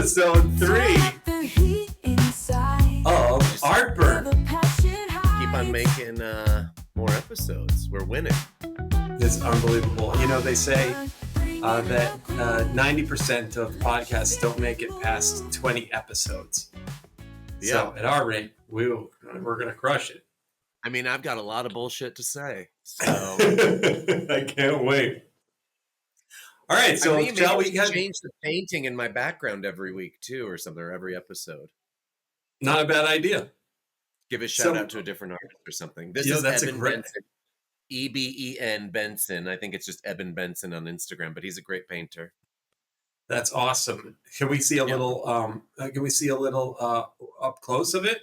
episode 3 of Artburn. Keep on making more episodes. We're winning. It's unbelievable. You know, they say that 90% of podcasts don't make it past 20 episodes. Yeah. So at our rate, we're going to crush it. I mean, I've got a lot of bullshit to say. So I can't wait. All right, so shall we change the painting in my background every week too, or something, or every episode? Not a bad idea. Give a shout out to a different artist or something. This is Eben Benson, E-B-E-N Benson. I think it's just Eben Benson on Instagram, but he's a great painter. That's awesome. Can we see a little? Can we see a little up close of it?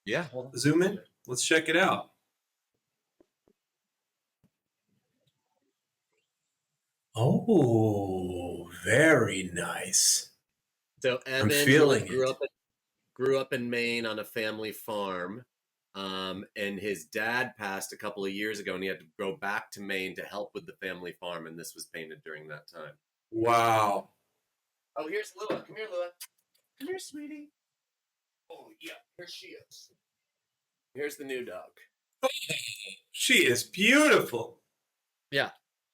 Yeah. Zoom in. Let's check it out. Oh, very nice. So Eben grew up in Maine on a family farm, and his dad passed a couple of years ago, and he had to go back to Maine to help with the family farm, and this was painted during that time. Wow. Oh, here's Lua. Come here, Lua. Come here, sweetie. Oh, yeah, here she is. Here's the new dog. She is beautiful. Yeah,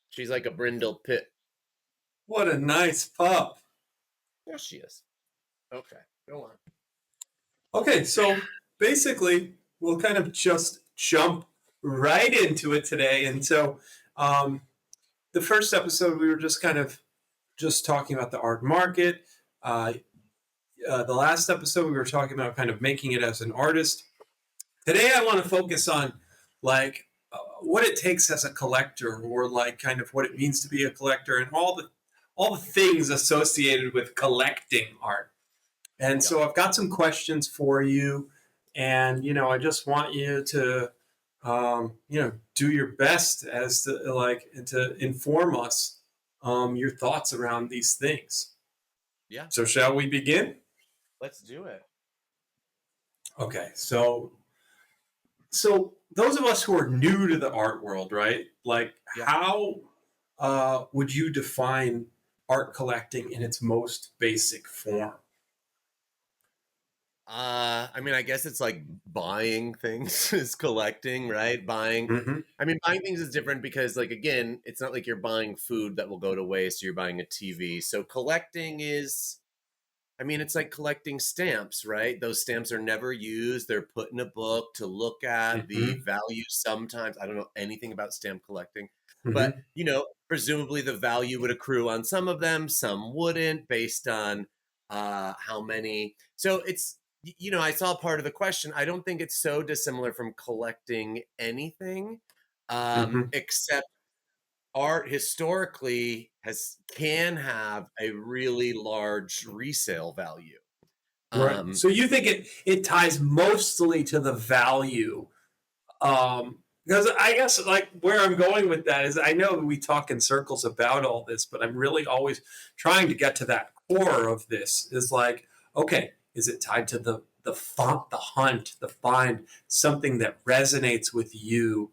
she's like a brindle pit. What a nice pup. There she is. Okay, go on. Okay, so basically, we'll kind of just jump right into it today. And so the first episode, we were just kind of just talking about the art market. The last episode, we were talking about kind of making it as an artist. Today, I want to focus on like what it takes as a collector, or like kind of what it means to be a collector, and all the things associated with collecting art. And so I've got some questions for you, and I just want you to do your best as to inform us your thoughts around these things. Yeah. So shall we begin? Let's do it. Okay, so those of us who are new to the art world, right? Like, how would you define art collecting in its most basic form? I mean, I guess it's like buying things is collecting, right? Buying. Mm-hmm. I mean, buying things is different because, like, again, it's not like you're buying food that will go to waste, or you're buying a TV. So collecting is, I mean, it's like collecting stamps, right? Those stamps are never used. They're put in a book to look at. The value sometimes, I don't know anything about stamp collecting, but, presumably the value would accrue on some of them, some wouldn't, based on how many. So it's, I saw part of the question. I don't think it's so dissimilar from collecting anything, except art historically can have a really large resale value. Right. So you think it ties mostly to the value, because I guess like where I'm going with that is, I know we talk in circles about all this, but I'm really always trying to get to that core of this. Is like, okay, is it tied to the hunt, the find, something that resonates with you?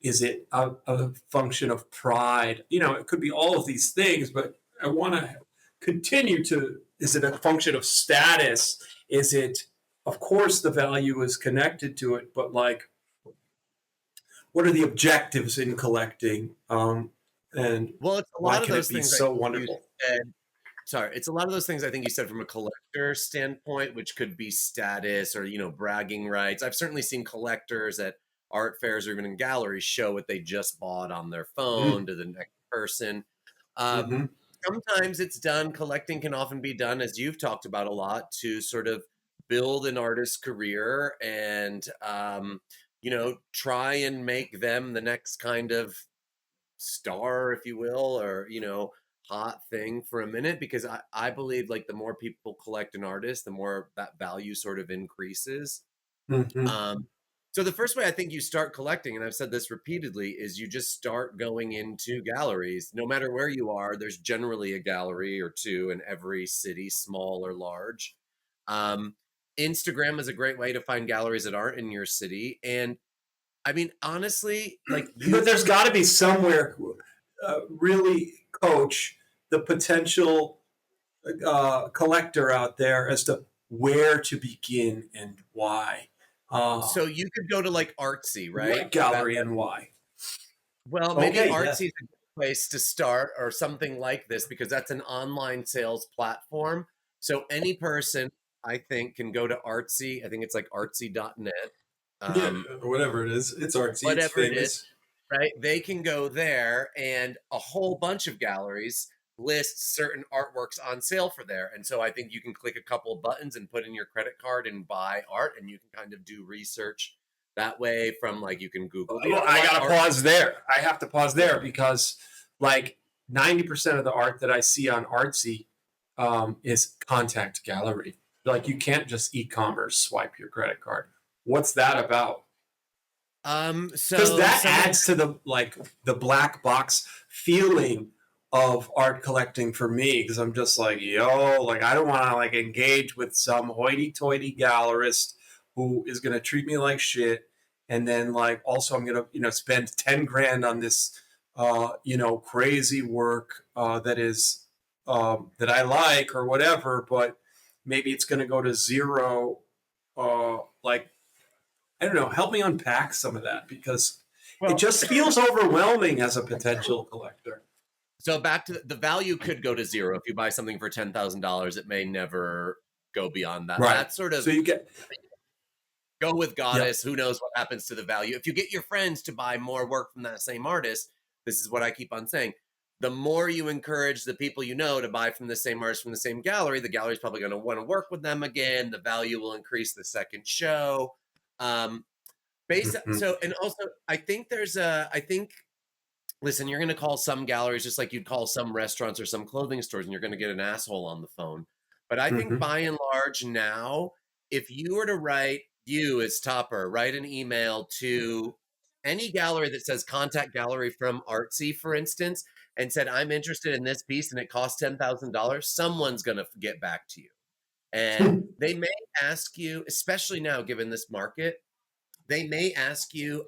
Is it a function of pride? It could be all of these things, but I want to continue to, is it a function of status? Is it, of course, the value is connected to it, but like, what are the objectives in collecting? And well, it's a why lot of can those it be things so wonderful? It's a lot of those things I think you said from a collector standpoint, which could be status or, bragging rights. I've certainly seen collectors at art fairs or even in galleries show what they just bought on their phone to the next person. Sometimes it's done, collecting can often be done, as you've talked about a lot, to sort of build an artist's career and, try and make them the next kind of star, if you will, or, hot thing for a minute, because I believe like the more people collect an artist, the more that value sort of increases. So the first way I think you start collecting, and I've said this repeatedly, is you just start going into galleries. No matter where you are, there's generally a gallery or two in every city, small or large. Instagram is a great way to find galleries that aren't in your city. And I mean, honestly, like, but there's got to be somewhere really, Coach, the potential collector out there as to where to begin and why. So you could go to like Artsy, right? What gallery and why? Well, maybe Okay, yes. Artsy is a good place to start or something like this because that's an online sales platform. So any person, I think, can go to Artsy. I think it's like artsy.net. Yeah, Um, or whatever it is. It's artsy. It's whatever it is, famous. right? They can go there and a whole bunch of galleries list certain artworks on sale for there. And so I think you can click a couple of buttons and put in your credit card and buy art, and you can kind of do research that way from like you can Google the Well, I gotta art. pause there. I have to pause there because like 90% of the art that I see on Artsy is contact gallery. Like you can't just e-commerce swipe your credit card. What's that about? Because So that some of adds to the like the black box feeling of art collecting for me. Because I'm just like, yo, like I don't want to like engage with some hoity-toity gallerist who is gonna treat me like shit, and then like also I'm gonna spend 10 grand on this crazy work that is that I like or whatever, but maybe it's gonna go to zero. Like I don't know. Help me unpack some of that because it well, just feels overwhelming as a potential collector. so back to the value could go to zero if you buy something for $10,000. It may never go beyond that. Right. That's sort of So you get, go with yep. goddess. Who knows what happens to the value? If you get your friends to buy more work from that same artist, this is what I keep on saying. The more you encourage the people you know to buy from the same artist from the same gallery, the gallery's probably going to want to work with them again. The value will increase the second show. Um, Mm-hmm. so, and also, I think, listen, you're going to call some galleries just like you'd call some restaurants or some clothing stores, and you're going to get an asshole on the phone. But I think Mm-hmm. by and large now, if you were to write, you as Topper, write an email to any gallery that says contact gallery from Artsy, for instance, and said, I'm interested in this piece and it costs $10,000, someone's going to get back to you. And they may ask you, especially now, given this market, they may ask you,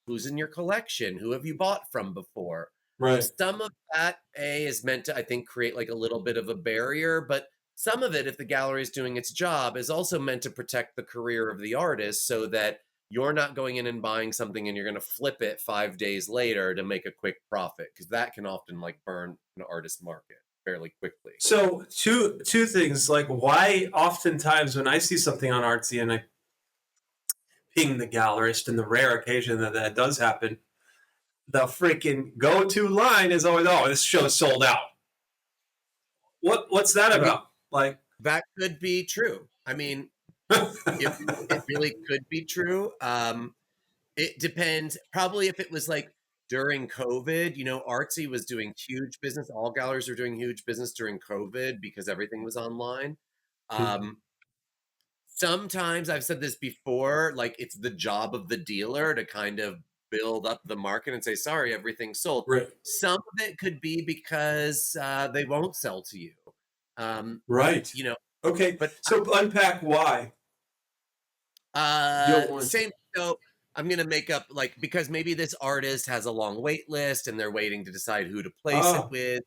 who's in your collection? Who have you bought from before? Right. Some of that is meant to, I think, create like a little bit of a barrier, but some of it, if the gallery is doing its job, is also meant to protect the career of the artist so that you're not going in and buying something and you're going to flip it 5 days later to make a quick profit, because that can often like burn an artist market fairly quickly. So two things. Like why oftentimes when I see something on Artsy and I ping the gallerist, and the rare occasion that that does happen, the freaking go-to line is always, "Oh, this show's sold out." What's that Well, about? Like, that could be true. I mean, it really could be true. It depends. Probably if it was like during COVID, Artsy was doing huge business. All galleries were doing huge business during COVID because everything was online. Um, Sometimes I've said this before, like it's the job of the dealer to kind of build up the market and say, sorry, everything's sold. right, Some of it could be because they won't sell to you. Um, right. you know, Okay, but so unpack why you don't want to. Same. So I'm gonna make up like because maybe this artist has a long wait list and they're waiting to decide who to place it Oh, with.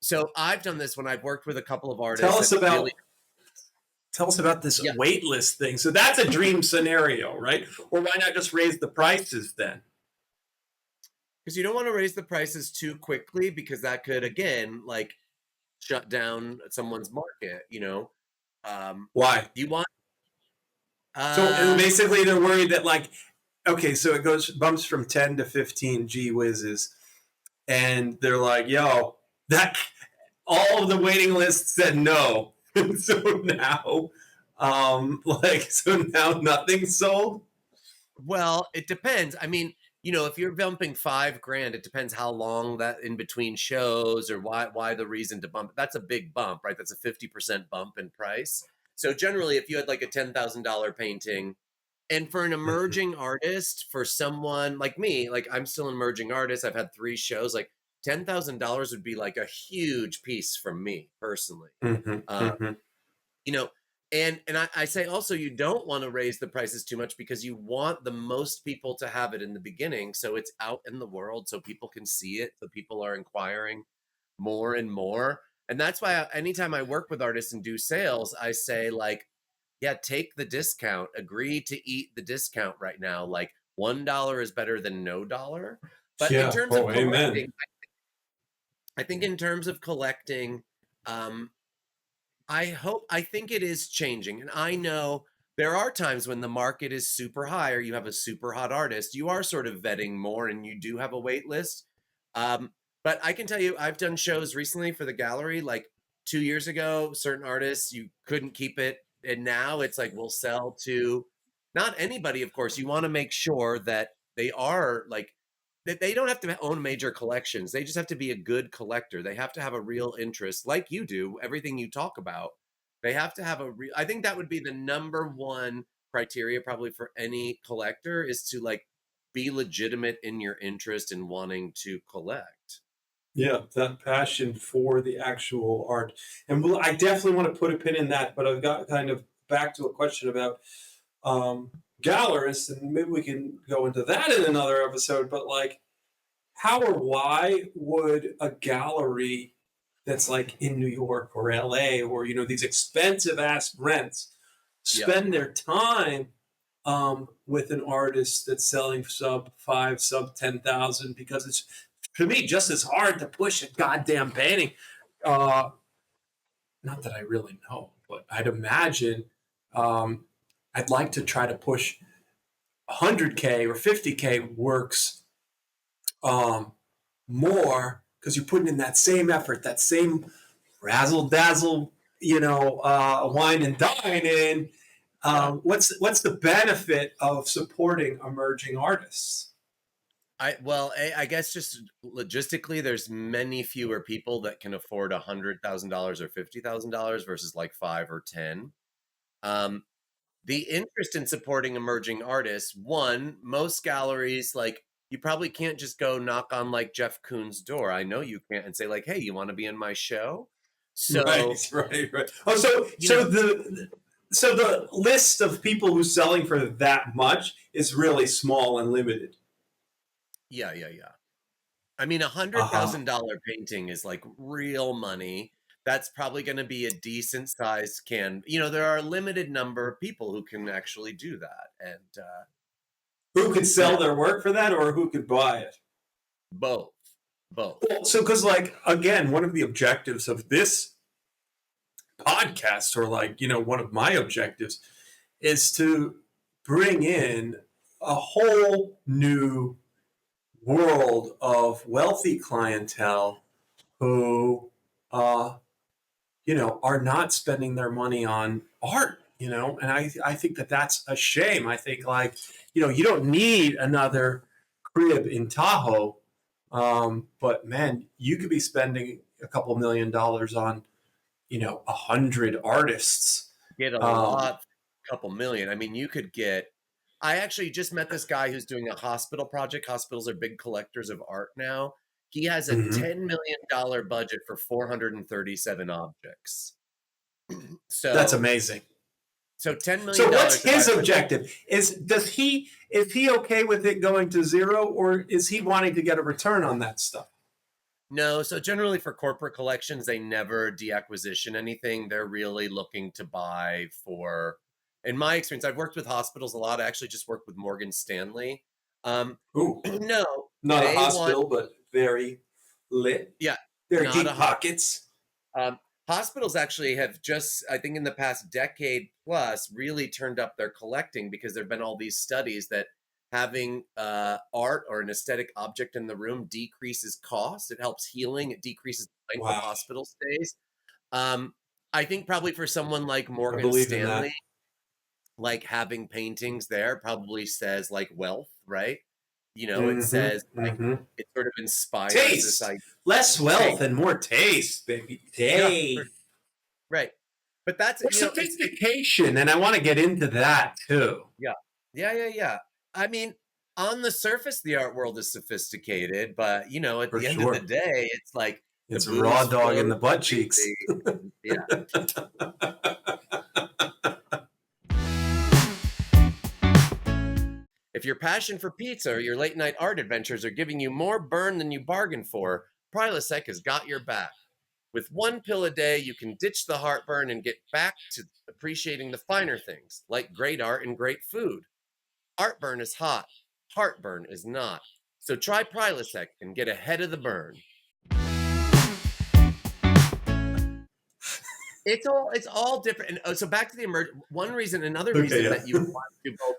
So I've done this when I've worked with a couple of tell artists us that really, about tell us about this yeah, wait list thing. So that's a dream scenario, right? Or why not just raise the prices then? because you don't want to raise the prices too quickly because that could again like shut down someone's market. Why? You want So uh basically, they're worried that like, okay, so it goes bumps from 10 to 15 G whizzes, and they're like, yo, that all of the waiting lists said no. So now, so now nothing's sold. well, it depends. I mean, if you're bumping 5 grand, it depends how long that in between shows or why the reason to bump. That's a big bump, right? That's a 50% bump in price. So generally, if you had like a $10,000 painting, and for an emerging artist, for someone like me, like I'm still an emerging artist, I've had 3 shows, like $10,000 would be like a huge piece from me personally. Mm-hmm, Uh, mm-hmm. you know and I say also you don't want to raise the prices too much because you want the most people to have it in the beginning so it's out in the world so people can see it, so people are inquiring more and more, And that's why anytime I work with artists and do sales, I say like, yeah, take the discount, agree to eat the discount right now. Like $1 is better than no dollar. But in Yeah. terms of Oh, amen. collecting, I think in terms of collecting, um, I think it is changing. And I know there are times when the market is super high or you have a super hot artist, you are sort of vetting more and you do have a wait list. But I can tell you, I've done shows recently for the gallery, like 2 years ago, certain artists, you couldn't keep it. And now it's like, we'll sell to not anybody, of course. You want to make sure that they are like, that they don't have to own major collections. They just have to be a good collector. They have to have a real interest, like you do, everything you talk about. They have to have a real, I think that would be the number one criteria probably for any collector is to like be legitimate in your interest in wanting to collect. Yeah, that passion for the actual art. And I definitely want to put a pin in that, but I've got kind of back to a question about um, gallerists, and maybe we can go into that in another episode. But like, how or why would a gallery that's like in New York or LA or these expensive ass rents Yep. spend their time with an artist that's selling sub five, sub 10,000 because it's to me just as hard to push a goddamn painting. Uh, Not that I really know, but I'd imagine um, I'd like to try to push 100K or 50K works um, more because you're putting in that same effort, that same razzle dazzle, wine and dine in. Yeah. What's the benefit of supporting emerging artists? I guess just logistically, there's many fewer people that can afford $100,000 or $50,000 versus like 5 or 10. Um, the interest in supporting emerging artists, one, most galleries, like you probably can't just go knock on like Jeff Koons' door. I know you can't and say like, "Hey, you want to be in my show?" Right, So, right. Oh, so you know, the list of people who's selling for that much is really small and limited. yeah. I mean, a hundred Uh-huh. thousand dollar painting is like real money. That's probably going to be a decent sized can. There are a limited number of people who can actually do that, and Who could you sell know, their work for that or who could buy it? both, both. Well, so because like again, one of the objectives of this podcast, or like, one of my objectives is to bring in a whole new world of wealthy clientele who uh, are not spending their money on art, and I think that that's a shame. I think like, you don't need another crib in Tahoe. But man, you could be spending a couple $1 million on, 100 artists. Get a Um, lot, couple million. I mean, you could get. I actually just met this guy who's doing a hospital project. Hospitals are big collectors of art now. He has a mhm. $10 million budget for 437 objects. That's So, amazing. so $10 So million what's his divided by objective? Is he okay with it going to zero, or is he wanting to get a return on that stuff? No, so generally for corporate collections, they never deacquisition anything. They're really looking to buy for, in my experience, I've worked with hospitals a lot. I actually just worked with Morgan Stanley. Ooh, No, not a they want, hospital, but very lit, yeah, very not a deep hospital. pockets. Hospitals actually have just, I think in the past decade plus, really turned up their collecting because there have been all these studies that having art or an aesthetic object in the room decreases cost. It helps healing. It decreases the length of Wow, hospital stays. Um, I think probably for someone like I Morgan believe in Stanley, that. like having paintings there probably says like wealth, right? It Mm-hmm. says like Mm-hmm. it sort of inspires this Taste, idea. less Taste. wealth and more taste, baby. Yeah, Taste. right. But that's, Or it's sophistication, and I want to get into that too. yeah. Yeah. I mean, on the surface, the art world is sophisticated, but at For the end of the sure. day, it's like the It's a raw booze dog in flows the butt cheeks. freely. And yeah. If your passion for pizza or your late night art adventures are giving you more burn than you bargained for, Prilosec has got your back. With one pill a day, you can ditch the heartburn and get back to appreciating the finer things, like great art and great food. Heartburn is hot, heartburn is not. So try Prilosec and get ahead of the burn. It's all different. And so back to the another reason that you want to both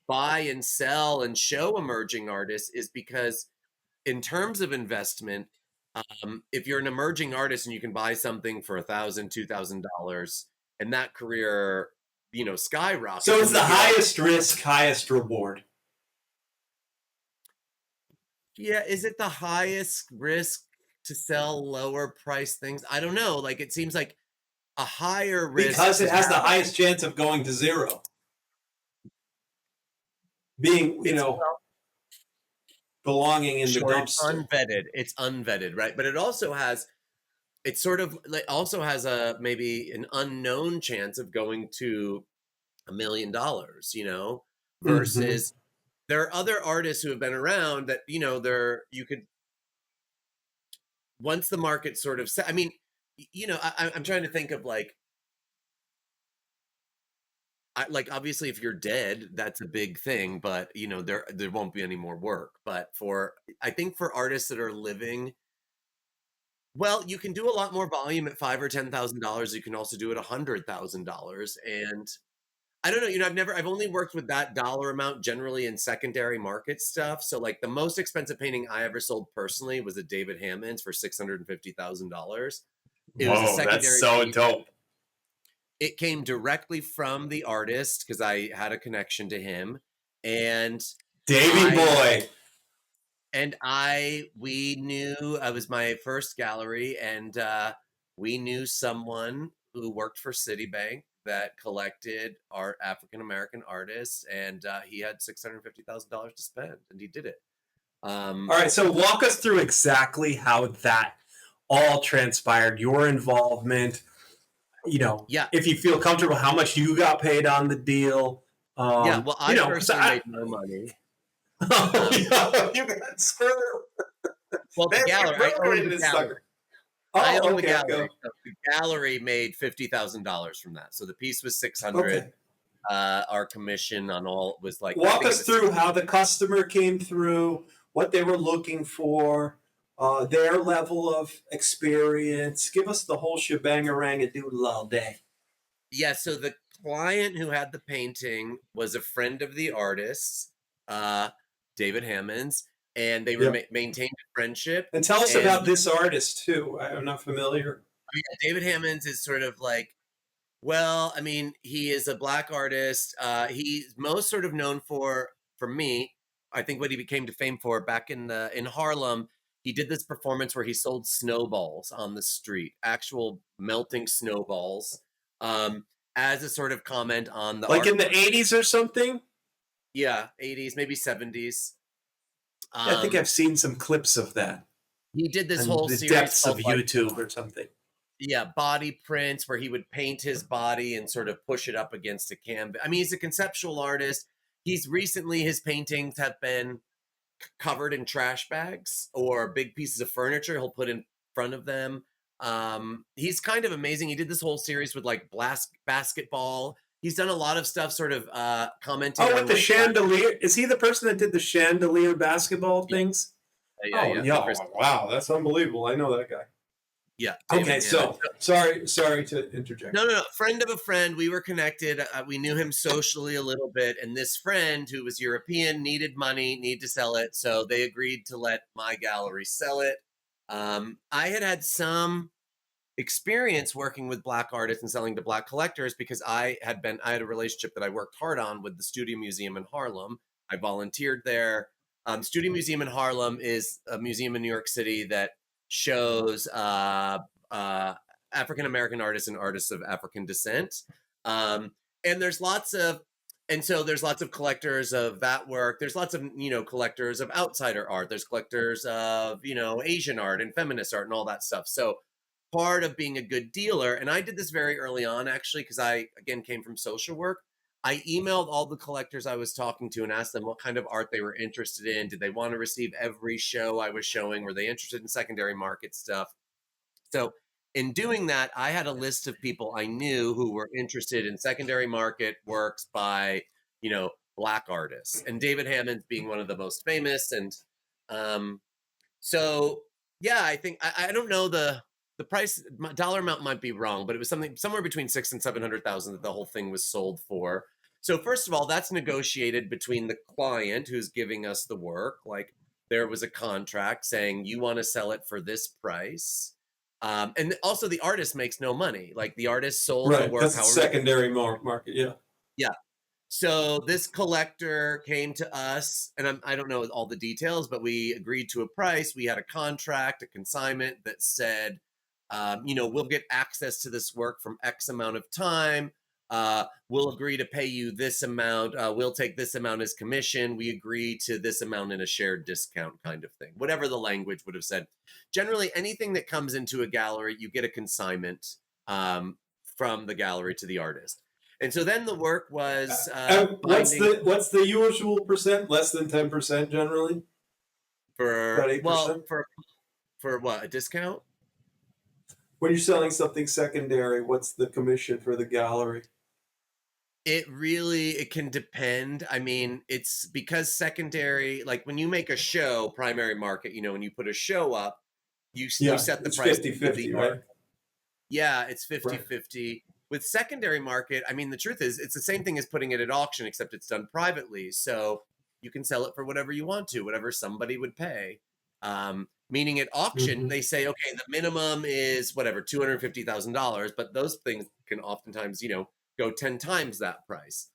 buy and sell and show emerging artists is because in terms of investment, if you're an emerging artist and you can buy something for $1,000, $2,000, and that career, skyrockets. So it's the highest risk, highest reward. Yeah, is it the highest risk to sell lower price things? I don't know. Like it seems like a higher risk because it has the highest chance of going to zero. Being, belonging in the dumpster. It's unvetted, right? But it also has maybe an unknown chance of going to $1 million, versus there are other artists who have been around that, you could, once the market sort of set, I'm trying to think of obviously if you're dead, that's a big thing, but there won't be any more work. But I think for artists that are living, well, you can do a lot more volume at $5,000 or $10,000. You can also do it $100,000. And I don't know, I've only worked with that dollar amount generally in secondary market stuff. So like the most expensive painting I ever sold personally was a David Hammons for $650,000. It was a secondary. That's so dope. It came directly from the artist because I had a connection to him, and Davey boy. And we knew, it was my first gallery, and we knew someone who worked for Citibank that collected African-American artists, and he had $650,000 to spend, and he did it. All right, so walk us through exactly how that all transpired, your involvement, if you feel comfortable, how much you got paid on the deal. I personally made no money. You got screwed. Well, the gallery, I owned the gallery. I own the gallery. So the gallery made $50,000 from that. So the piece was $600. Okay. Our commission on all was like. Walk us through how the customer came through, what they were looking for, their level of experience. Give us the whole shebang-a-rang-a-doodle all day. Yeah. So the client who had the painting was a friend of the artist, David Hammons. And they were maintained a friendship. And tell us about this artist, too. I'm not familiar. David Hammons is sort of like, well, I mean, he is a Black artist. He's most sort of known for me, I think what he became to fame for back in Harlem, he did this performance where he sold snowballs on the street, actual melting snowballs, as a sort of comment on the like in the 80s or something? Yeah, 80s, maybe 70s. I think I've seen some clips of that. He did this whole the series depths of YouTube or something. Yeah, body prints where he would paint his body and sort of push it up against a canvas. I mean, he's a conceptual artist. His paintings have been covered in trash bags or big pieces of furniture he'll put in front of them. He's kind of amazing. He did this whole series with like basketball. He's done a lot of stuff sort of commenting. Oh, with the chandelier. Is he the person that did the chandelier basketball things? Yeah. Wow, that's unbelievable. I know that guy. Yeah. Okay, so sorry to interject. No. Friend of a friend. We were connected. We knew him socially a little bit. And this friend who was European needed money, needed to sell it. So they agreed to let my gallery sell it. I had some experience working with Black artists and selling to Black collectors because I had a relationship that I worked hard on with the Studio Museum in Harlem. I volunteered there. Studio Museum in Harlem is a museum in New York City that shows African-American artists and artists of African descent. And there's lots of collectors of that work. There's lots of, collectors of outsider art. There's collectors of, Asian art and feminist art and all that stuff. So part of being a good dealer, and I did this very early on, actually, because I, again, came from social work. I emailed all the collectors I was talking to and asked them what kind of art they were interested in. Did they want to receive every show I was showing? Were they interested in secondary market stuff? So in doing that, I had a list of people I knew who were interested in secondary market works by, Black artists, and David Hammons being one of the most famous. And um, so, yeah, I think I don't know the price dollar amount might be wrong, but it was something somewhere between 600,000 and 700,000 that the whole thing was sold for. So first of all, that's negotiated between the client who's giving us the work. Like there was a contract saying you want to sell it for this price. And also the artist makes no money. Like the artist sold the Right, work. because it's secondary market. Yeah. Yeah. So this collector came to us, and I don't know all the details, but we agreed to a price. We had a contract, a consignment that said, we'll get access to this work from X amount of time. We'll agree to pay you this amount. We'll take this amount as commission. We agree to this amount in a shared discount kind of thing. Whatever the language would have said. Generally, anything that comes into a gallery, you get a consignment from the gallery to the artist. And so then the work was what's the usual percent? Less than 10% generally. About 8%? For what, a discount? When you're selling something secondary, what's the commission for the gallery? It can depend. I mean, it's because secondary, like when you make a show, primary market, when you put a show up, you set the price 50-50, right? Yeah, it's 50-50. With secondary market, I mean, the truth is it's the same thing as putting it at auction, except it's done privately. So you can sell it for whatever you want to, whatever somebody would pay. Meaning at auction, they say, okay, the minimum is whatever, $250,000, but those things can oftentimes, go 10 times that price.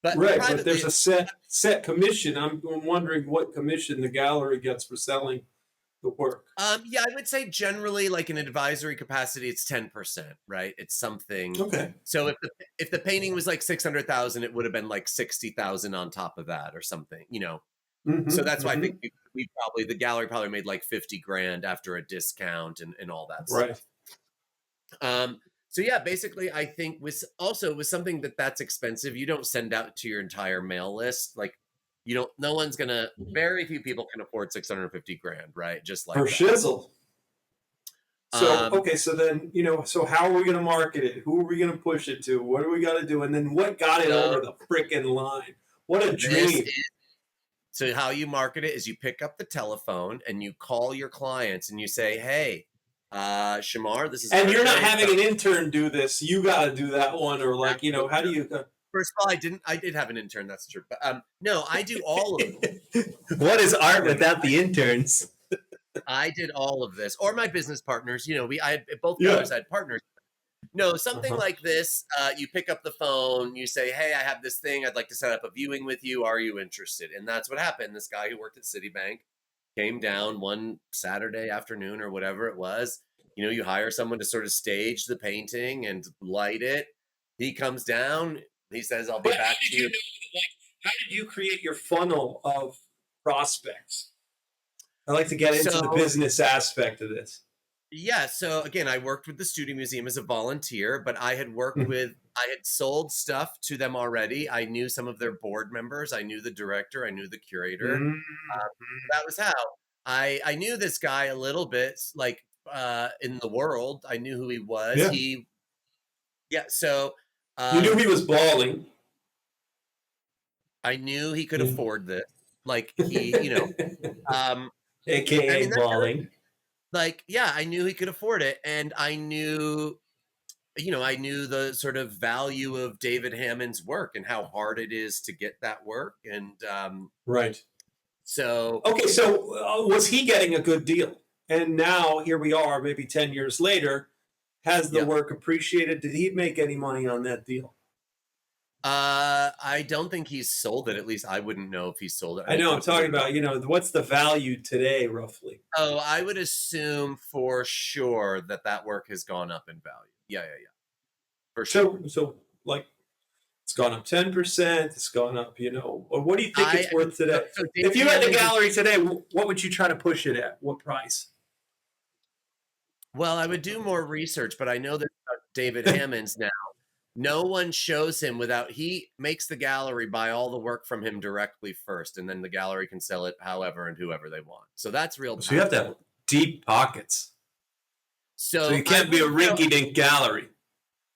But right, but there's a set commission. I'm wondering what commission the gallery gets for selling the work. Yeah, I would say generally, like in advisory capacity, it's 10%, right? It's something. Okay. So if the painting was like 600,000, it would have been like 60,000 on top of that or something, So that's why I think the gallery probably made like 50 grand after a discount and all that stuff. Right. So yeah, basically, I think with something that's expensive, you don't send out to your entire mail list. Like very few people can afford 650 grand, right? Just like for shizzle. So, okay, so then, so how are we going to market it? Who are we going to push it to? What do we got to do? And then what got it over the freaking line? What a dream. So how you market it is you pick up the telephone and you call your clients and you say, hey, Shamar, this is... And you're not having an intern do this. You got to do that one, or like, how do you... First of all, I did have an intern, that's true. But no, I do all of it. What is art without the interns? I did all of this, or my business partners. I had both brothers had partners. No, something like this. You pick up the phone, you say, "Hey, I have this thing. I'd like to set up a viewing with you. Are you interested?" And that's what happened. This guy who worked at Citibank came down one Saturday afternoon or whatever it was. You hire someone to sort of stage the painting and light it. He comes down. He says, "I'll be back to you." How did you create your funnel of prospects? I like to get into the business aspect of this. Yeah. So again, I worked with the Studio Museum as a volunteer, but I had I had sold stuff to them already. I knew some of their board members. I knew the director. I knew the curator. That was how I knew this guy a little bit, like in the world. I knew who he was. Yeah. So you knew he was balling. I knew he could afford this. Like he, AKA balling. I knew he could afford it. And I knew the sort of value of David Hammons' work and how hard it is to get that work. And right. So okay, so was he getting a good deal? And now here we are, maybe 10 years later. Has the work appreciated? Did he make any money on that deal? I don't think he's sold it. At least I wouldn't know if he sold it. I know. I'm talking about, what's the value today, roughly? Oh, I would assume for sure that work has gone up in value. Yeah. For sure. So like, it's gone up 10%. It's gone up, or what do you think it's worth today? So if you had the gallery today, what would you try to push it at? What price? Well, I would do more research, but I know that David Hammons now. No one shows him without he makes the gallery buy all the work from him directly first, and then the gallery can sell it however and whoever they want. So that's real. So you have to have deep pockets. So So you can't be a rinky-dink gallery.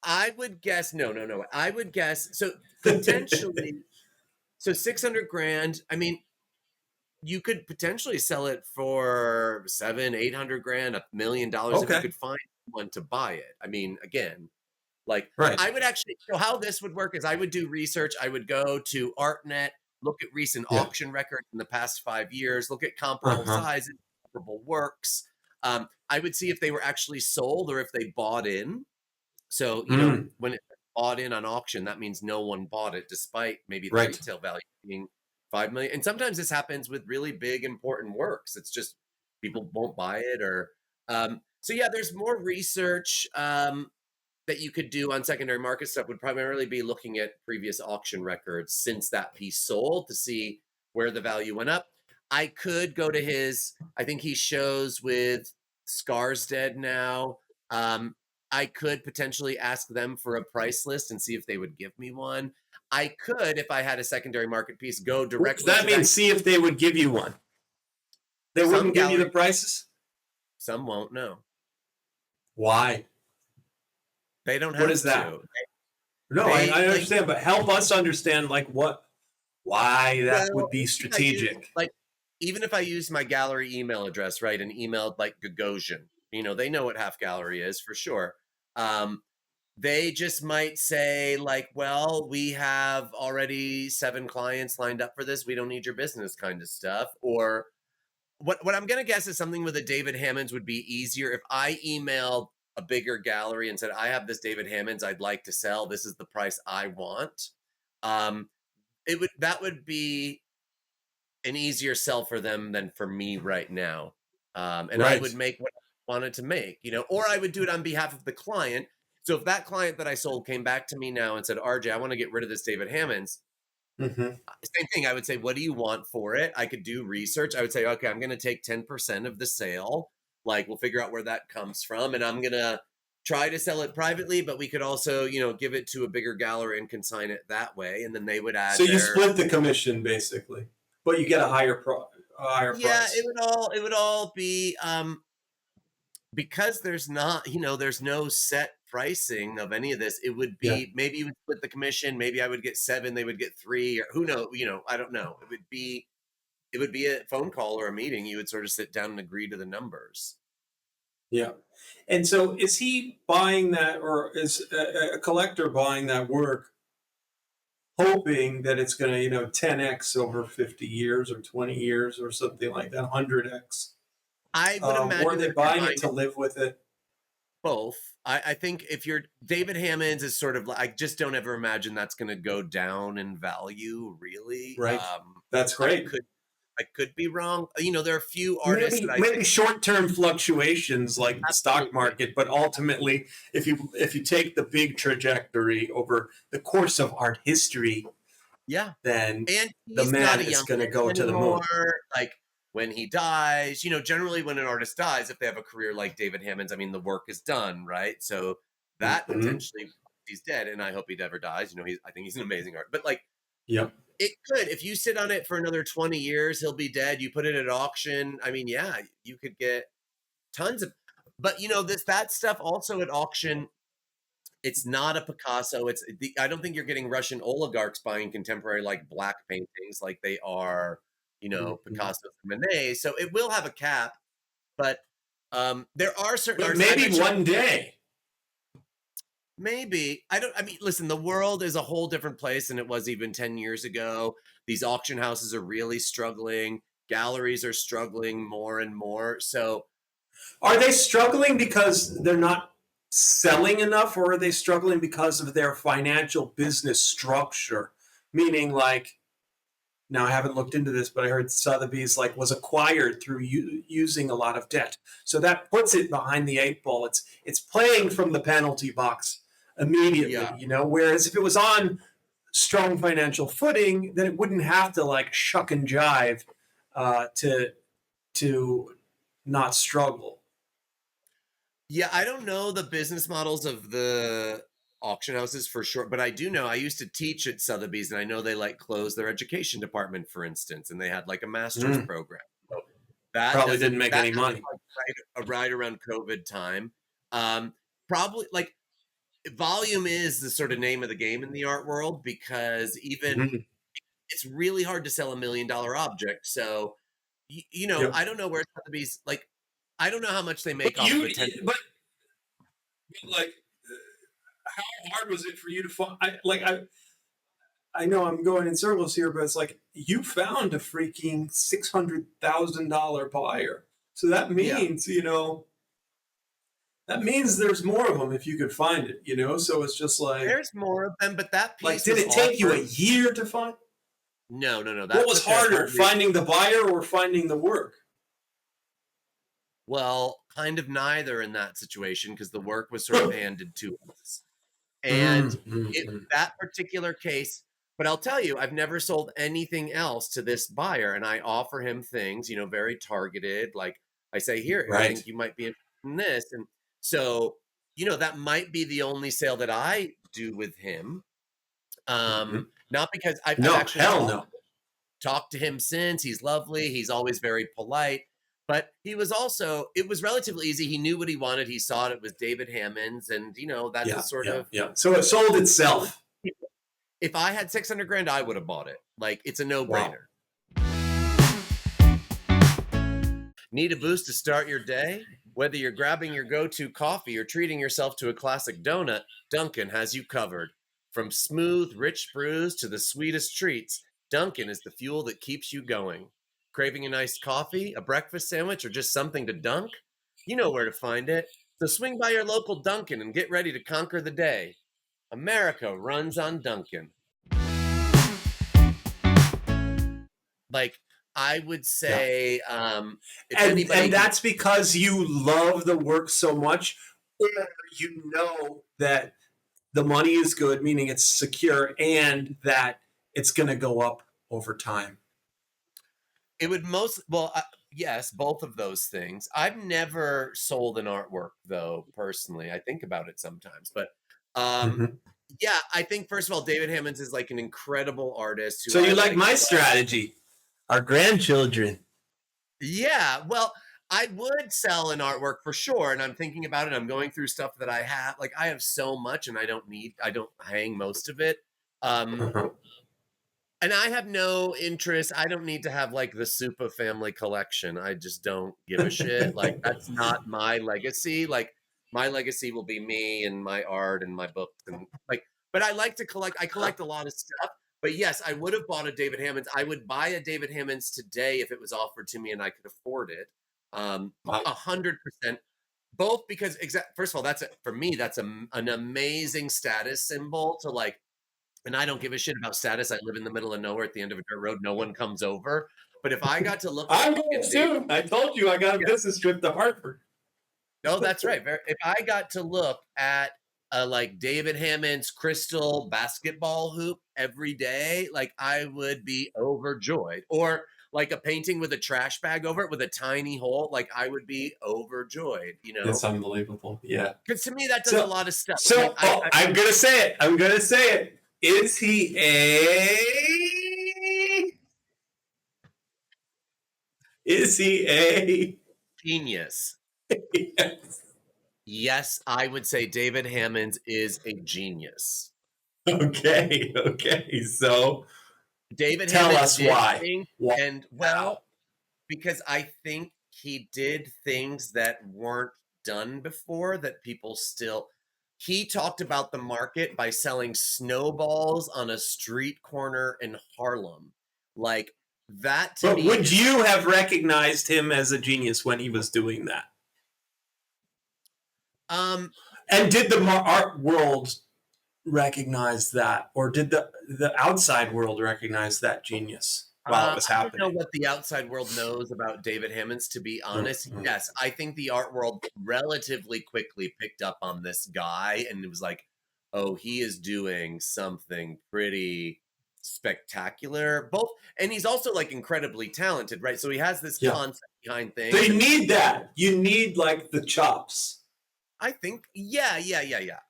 I would guess no. I would guess so potentially. So 600 grand. I mean, you could potentially sell it for 700-800 grand, $1 million if you Okay. could find someone to buy it. I mean, again, like Right. I would actually, so how this would work is I would do research. I would go to ArtNet, look at recent Yeah. auction records in the past 5 years, look at comparable Uh-huh. sizes, comparable works. I would see if they were actually sold or if they bought in. So, when it's bought in on auction, that means no one bought it, despite maybe the Right. retail value being 5 million. And sometimes this happens with really big, important works. It's just people won't buy it or so yeah, there's more research that you could do on secondary market stuff would primarily be looking at previous auction records since that piece sold to see where the value went up. I could go to I think he shows with Scarsdead now. I could potentially ask them for a price list and see if they would give me one. I could, if I had a secondary market piece, go What does directly that to mean? that. See if they would give you one. They Some wouldn't give you the galleries, prices? some won't know. Why? They don't have What is that? to. No, I understand, but help us understand why that Well, would be strategic. even if I use my gallery email address, right, and emailed like Gagosian, they know what Half Gallery is for sure. They just might say like, well, we have already 7 clients lined up for this. We don't need your business kind of stuff. Or what I'm going to guess is something with a David Hammons would be easier if I emailed a bigger gallery and said, I have this David Hammons I'd like to sell. This is the price I want. That would be an easier sell for them than for me right now. And I would make what I wanted to make, or I would do it on behalf of the client. So if that client that I sold came back to me now and said, RJ, I want to get rid of this David Hammons. Same thing. I would say, what do you want for it? I could do research. I would say, okay, I'm going to take 10% of the sale. Like we'll figure out where that comes from. And I'm going to try to sell it privately, but we could also, give it to a bigger gallery and consign it that way. And then they would add. So you split the commission basically, but you get a higher price. Yeah, it would all be because there's no set pricing of any of this. It would be maybe you would split the commission. Maybe I would get 7, they would get 3, or who knows? I don't know. It would be a phone call or a meeting. You would sort of sit down and agree to the numbers. Yeah. And so is he buying that, or is a collector buying that work hoping that it's going to, 10x over 50 years or 20 years or something like that, 100x? I would imagine. Or are they buying it to live with it? Both. I think if you're David Hammons is sort of like, I just don't ever imagine that's going to go down in value, really. Right. That's great. I could be wrong. There are a few artists maybe short-term fluctuations like the stock market, but ultimately, if you take the big trajectory over the course of art history, then the man is going to go to the moon. Like when he dies, generally when an artist dies, if they have a career like David Hammons, I mean, the work is done, right? So that potentially he's dead, and I hope he never dies. I think he's an amazing artist, but like, it could. If you sit on it for another 20 years, he'll be dead. You put it at auction. I mean, yeah, you could get tons of. But that stuff also at auction. It's not a Picasso. I don't think you're getting Russian oligarchs buying contemporary like black paintings like they are, Picasso and Monet. So it will have a cap, but there are certain. But maybe one day. Maybe. I mean, listen, the world is a whole different place than it was even 10 years ago. These auction houses are really struggling. Galleries are struggling more and more. So are they struggling because they're not selling enough, or are they struggling because of their financial business structure? Meaning now I haven't looked into this, but I heard Sotheby's was acquired through using a lot of debt. So that puts it behind the 8 ball. It's playing from the penalty box immediately, whereas if it was on strong financial footing, then it wouldn't have to shuck and jive to not struggle. Yeah, I don't know the business models of the auction houses for sure, but I do know I used to teach at Sotheby's, and I know they closed their education department, for instance, and they had a master's program. So that probably didn't make any money. Right around COVID time. Probably like volume is the sort of name of the game in the art world, because even Mhm. it's really hard to sell $1 million object. So, Yep. I don't know where Sotheby's, like, I don't know how much they But make off of a 10. like, how hard was it for you to find? I know I'm going in circles here, but it's like you found a freaking $600,000 buyer. So that Yeah. means, that means there's more of them if you could find it. So it's just There's more of them, but that like, piece did was it take you a offered. year to find? No, no, no. What That's was the fair harder, part. finding the buyer or finding the work? Well, kind of neither in that situation, because the work was sort of handed to us. And Mm. that particular case, but I'll tell you, I've never sold anything else to this buyer. And I offer him things, very targeted. Like I say, here, I Right. think you might be interested in this. And so, that might be the only sale that I do with him. Mhm. Not because I've No, actually hell no. talked to him since. He's lovely. He's always very polite. But it was relatively easy. He knew what he wanted. He saw it. It was David Hammons. And, that's a Yeah, sort yeah, of, yeah. So it sold itself. if I had 600 grand, I would have bought it. Like, it's a no Wow. brainer. Need a boost to start your day? Whether you're grabbing your go-to coffee or treating yourself to a classic donut, Dunkin' has you covered. From smooth, rich brews to the sweetest treats, Dunkin' is the fuel that keeps you going. Craving a nice coffee, a breakfast sandwich, or just something to dunk? You know where to find it. So swing by your local Dunkin' and get ready to conquer the day. America runs on Dunkin'. Like, I would Yeah. say, if And anybody and can. that's because you love the work so much, or you know that the money is good, meaning it's secure, and that it's going to go up over time. It would yes, both of those things. I've never sold an artwork though, personally. I think about it sometimes, but um, Mhm. yeah, I think first of all, David Hammons is like an incredible artist who So I you like like my love. strategy? Our grandchildren. Yeah, well, I would sell an artwork for sure, and I'm thinking about it. I'm going through stuff that I have. Like, I have so much, and I don't hang most of it. Um, Uh-huh. And I have no interest. I don't need to have like the Supa family collection. I just don't give a shit. Like, that's not my legacy. Like, my legacy will be me and my art and my books and like. But I like to collect. I collect a lot of stuff. But yes, I would have bought a David Hammons. I would buy a David Hammons today if it was offered to me and I could afford it. Wow. 100%. Both because first of all, for me. That's an amazing status symbol to like, and I don't give a shit about status. I live in the middle of nowhere at the end of a dirt road. No one comes over. But if I got to look at a I'm going fucking David, soon. I told you I got a yeah, business trip to Hartford. no, that's right. If I got to look at a like David Hammond's crystal basketball hoop every day, like I would be overjoyed. Or like a painting with a trash bag over it with a tiny hole, like I would be overjoyed. It's unbelievable. Yeah. Because to me that does a So, lot of stuff. I mean, so I'm gonna say it. I'm gonna say it. Is he a? Is he a? genius. Yes. Yes, I would say David Hammons is a genius. Okay. Okay. So David tell Hammons us did why. things, Wow. and well, because I think he did things that weren't done before that people still. He talked about the market by selling snowballs on a street corner in Harlem. Like, that to But me would is you have recognized him as a genius when he was doing that? um And did the art world recognize that, or did the outside world recognize that genius while it was I don't know happening? what the outside world knows about David Hammons, to be honest. Mm-hmm. Yes, I think the art world relatively quickly picked up on this guy and it was like, oh, he is doing something pretty spectacular. Both, and he's also like incredibly talented, right? So he has this Yeah. concept behind So things. you And need that. You need like the chops. I think, yeah.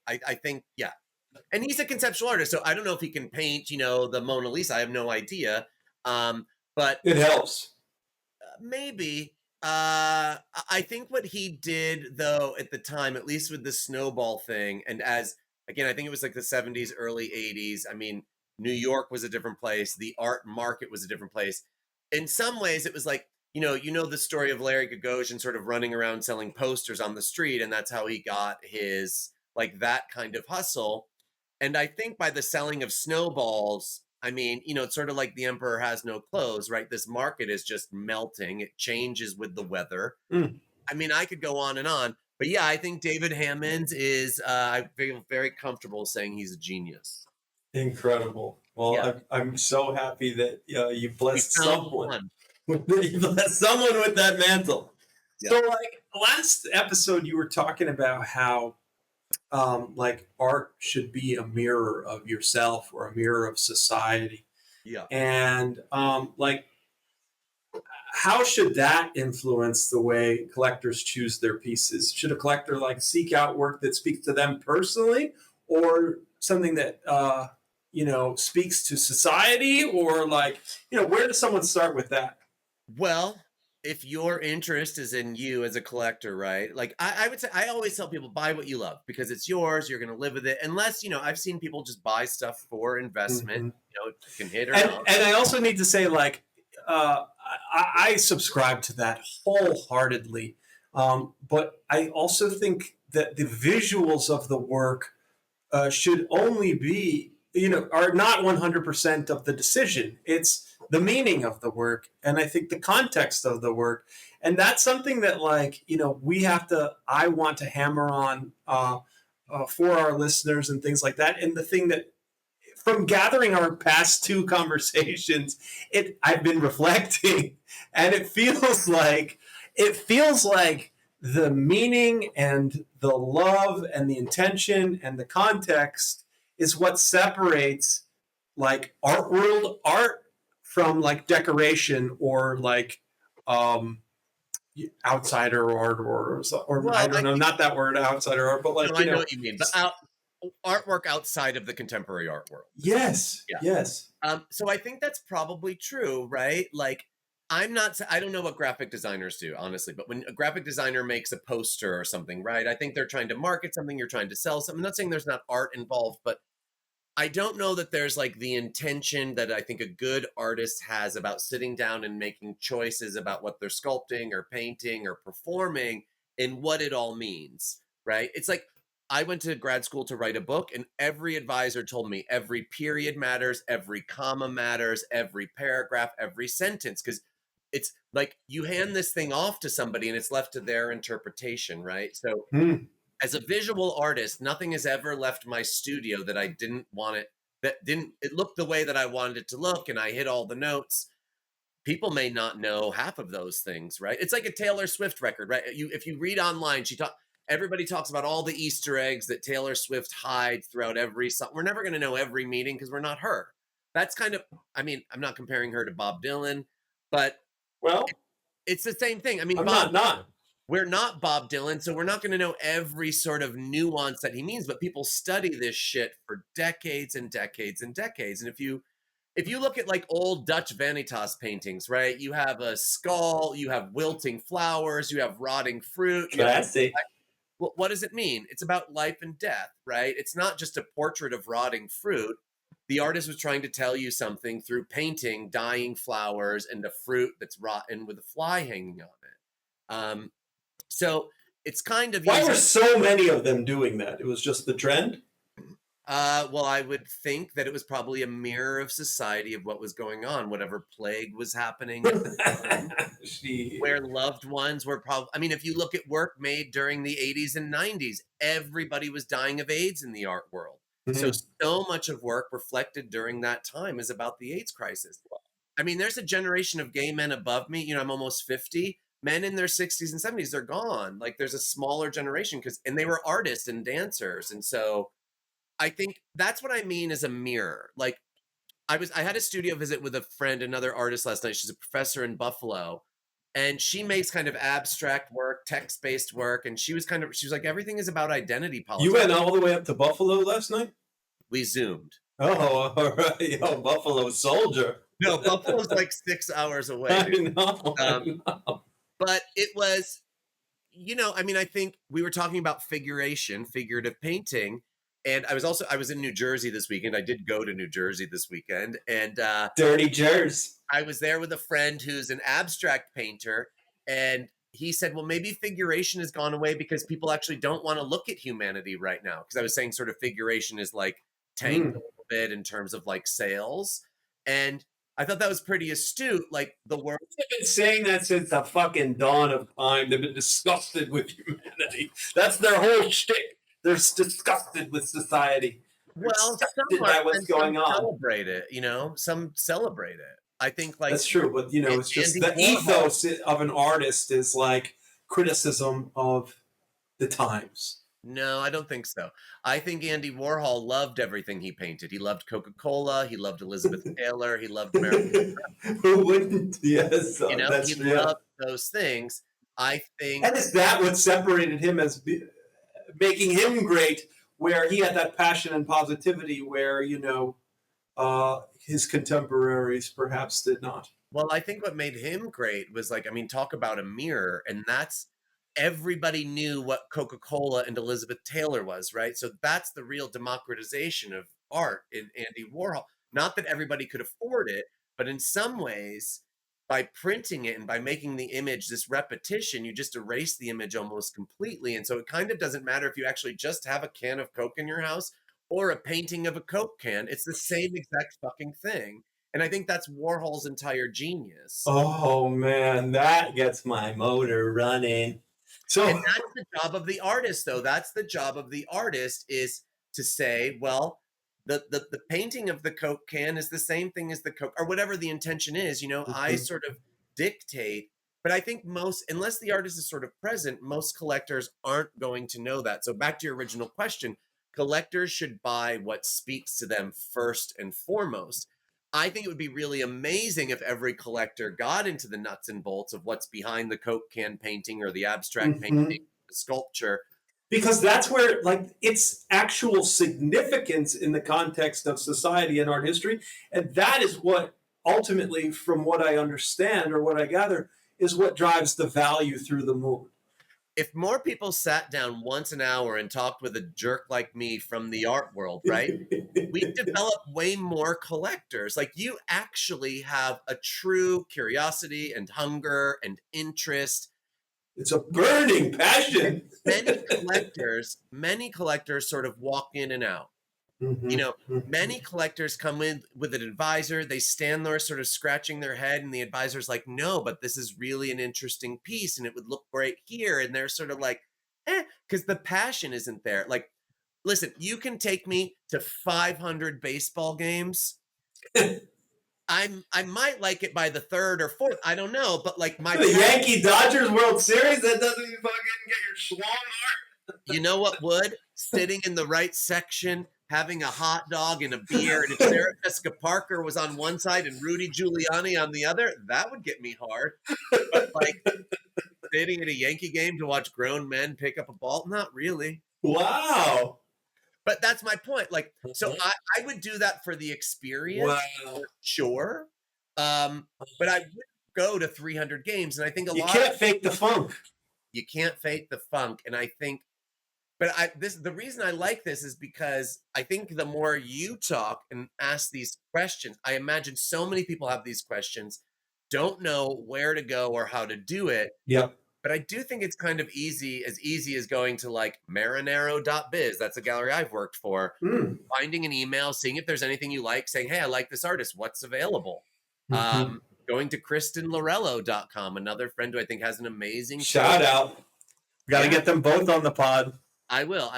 I think, yeah. And he's a conceptual artist, so I don't know if he can paint, the Mona Lisa. I have no idea. But It helps. maybe. I think what he did though at the time, at least with the snowball thing, and as again, I think it was like the 70s, early 80s. I mean, New York was a different place. The art market was a different place. In some ways, it was like, you know the story of Larry Gagosian sort of running around selling posters on the street, and that's how he got his like that kind of hustle. And I think by the selling of snowballs, I mean, it's sort of like the emperor has no clothes, right? This market is just melting. It changes with the weather. Mm, I mean, I could go on and on. But yeah, I think David Hammons is, I feel very comfortable saying he's a genius. incredible. Well, Yeah. I'm so happy that you We blessed found someone one. you blessed someone with that mantle. Yeah. So, like last episode, you were talking about how like art should be a mirror of yourself or a mirror of society, Yeah. and like how should that influence the way collectors choose their pieces? Should a collector like seek out work that speaks to them personally, or something that speaks to society, or like where does someone start with that? Well, if your interest is in you as a collector, right? Like I would say, I always tell people buy what you love because it's yours. You're going to live with it. Unless, I've seen people just buy stuff for investment, Mhm. it can hit or And not. and I also need to say, like, I subscribe to that wholeheartedly. But I also think that the visuals of the work should only be, are not 100% of the decision. It's the meaning of the work, and I think the context of the work, and that's something that, like, we have to. I want to hammer on for our listeners and things like that. And the thing that from gathering our past two conversations, I've been reflecting, and it feels like the meaning and the love and the intention and the context is what separates like art world art from like decoration or like um outsider art, or I Well, don't I know, think not that word outsider art, but no, like I know what you mean, but artwork outside of the contemporary art world. yes, Yeah. yes. So I think that's probably true, right? Like, I don't know what graphic designers do, honestly, but when a graphic designer makes a poster or something, right? I think they're trying to market something, you're trying to sell something. I'm not saying there's not art involved, but I don't know that there's like the intention that I think a good artist has about sitting down and making choices about what they're sculpting or painting or performing and what it all means, right? It's like I went to grad school to write a book, and every advisor told me every period matters, every comma matters, every paragraph, every sentence, because it's like you hand this thing off to somebody and it's left to their interpretation, right? So Hmm. as a visual artist, nothing has ever left my studio that I didn't want it, that didn't, it looked the way that I wanted it to look, and I hit all the notes. People may not know half of those things, right? It's like a Taylor Swift record, right? If you read online, everybody talks about all the Easter eggs that Taylor Swift hides throughout every song. We're never going to know every meaning because we're not her. That's kind of, I mean, I'm not comparing her to Bob Dylan, but Well, it's the same thing. I mean, I'm not. we're not Bob Dylan, so we're not going to know every sort of nuance that he means, but people study this shit for decades and decades and decades. And if you look at like old Dutch vanitas paintings, right? You have a skull, you have wilting flowers, you have rotting fruit, you have Classy. what does it mean? It's about life and death, right? It's not just a portrait of rotting fruit. The artist was trying to tell you something through painting dying flowers and a fruit that's rotten with a fly hanging on it. So it's kind of Why easy. were so many of them doing that? It was just the trend. Well, I would think that it was probably a mirror of society of what was going on, whatever plague was happening at the time, where loved ones were probably. I mean, if you look at work made during the 80s and 90s, everybody was dying of AIDS in the art world. So, Mhm. so much of work reflected during that time is about the AIDS crisis. I mean, there's a generation of gay men above me. I'm almost 50. Men in their 60s and 70s, they're gone. Like, there's a smaller generation and they were artists and dancers. And so I think that's what I mean as a mirror. Like, I had a studio visit with a friend, another artist last night. She's a professor in Buffalo, and she makes kind of abstract work, text-based work. And she was like, everything is about identity You politics. went all the way up to Buffalo last night? We Zoomed. Oh, all right. Yo, Buffalo soldier. No, Buffalo's like 6 hours away, I dude. know. I know. But it was, I mean, I think we were talking about figurative painting. And I was in New Jersey this weekend. I did go to New Jersey this weekend. And Dirty Jers. I was there with a friend who's an abstract painter. And he said, well, maybe figuration has gone away because people actually don't want to look at humanity right now. Because I was saying sort of figuration is like tanked a little bit in terms of like sales. And I thought that was pretty astute. Like the world. They've been saying that since the fucking dawn of time. They've been disgusted with humanity. That's their whole shtick. They're disgusted with society. Well, Disgusted by what's going on. Celebrate it, some celebrate it. I think like that's true, but it's just the ethos of an artist is like criticism of the times. No, I don't think so. I think Andy Warhol loved everything he painted. He loved Coca-Cola. He loved Elizabeth Taylor. He loved Marilyn. Who wouldn't? Yes, he loved those things. I think. And is that what separated him as making him great? Where he had that passion and positivity, where his contemporaries perhaps did not. Well, I think what made him great was like, I mean, talk about a mirror, and that's everybody knew what Coca-Cola and Elizabeth Taylor was, right? So that's the real democratization of art in Andy Warhol. Not that everybody could afford it, but in some ways, by printing it and by making the image this repetition, you just erase the image almost completely. And so it kind of doesn't matter if you actually just have a can of Coke in your house or a painting of a Coke can. It's the same exact fucking thing. And I think that's Warhol's entire genius. Oh, man, that gets my motor running. And that's the job of the artist, though. That's the job of the artist, is to say, well, the painting of the Coke can is the same thing as the Coke, or whatever the intention is. I sort of dictate, but I think unless the artist is sort of present, most collectors aren't going to know that. So back to your original question, collectors should buy what speaks to them first and foremost. I think it would be really amazing if every collector got into the nuts and bolts of what's behind the Coke can painting or the abstract painting, the sculpture. Because that's where, its actual significance in the context of society and art history. And that is what, ultimately, from what I understand or what I gather, is what drives the value through the mood. If more people sat down once an hour and talked with a jerk like me from the art world, right, we'd develop way more collectors. Like, you actually have a true curiosity and hunger and interest. It's a burning passion. Many collectors sort of walk in and out. Many collectors come in with an advisor. They stand there sort of scratching their head, and the advisor's like, no, but this is really an interesting piece and it would look great here. And they're sort of like, because the passion isn't there. Like, listen, you can take me to 500 baseball games. I might like it by the third or fourth. I don't know, but like the Yankee Dodgers World Series, that doesn't even fucking get your schlong heart. You know what would? Sitting in the right section, having a hot dog and a beer, and if Sarah Jessica Parker was on one side and Rudy Giuliani on the other, that would get me hard. But like sitting at a Yankee game to watch grown men pick up a ball, not really. Wow. But that's my point. Like, so I would do that for the experience, for sure. But I would go to 300 games, and I think you can't fake the funk. You can't fake the funk, and I think. But the reason I like this is because I think the more you talk and ask these questions, I imagine so many people have these questions, don't know where to go or how to do it. Yep. But I do think it's kind of easy as going to like marinero.biz. That's a gallery I've worked for. Finding an email, seeing if there's anything you like, saying, hey, I like this artist. What's available? Going to KristenLorello.com, another friend who I think has an amazing shout out. We got to get them both on the pod. I will.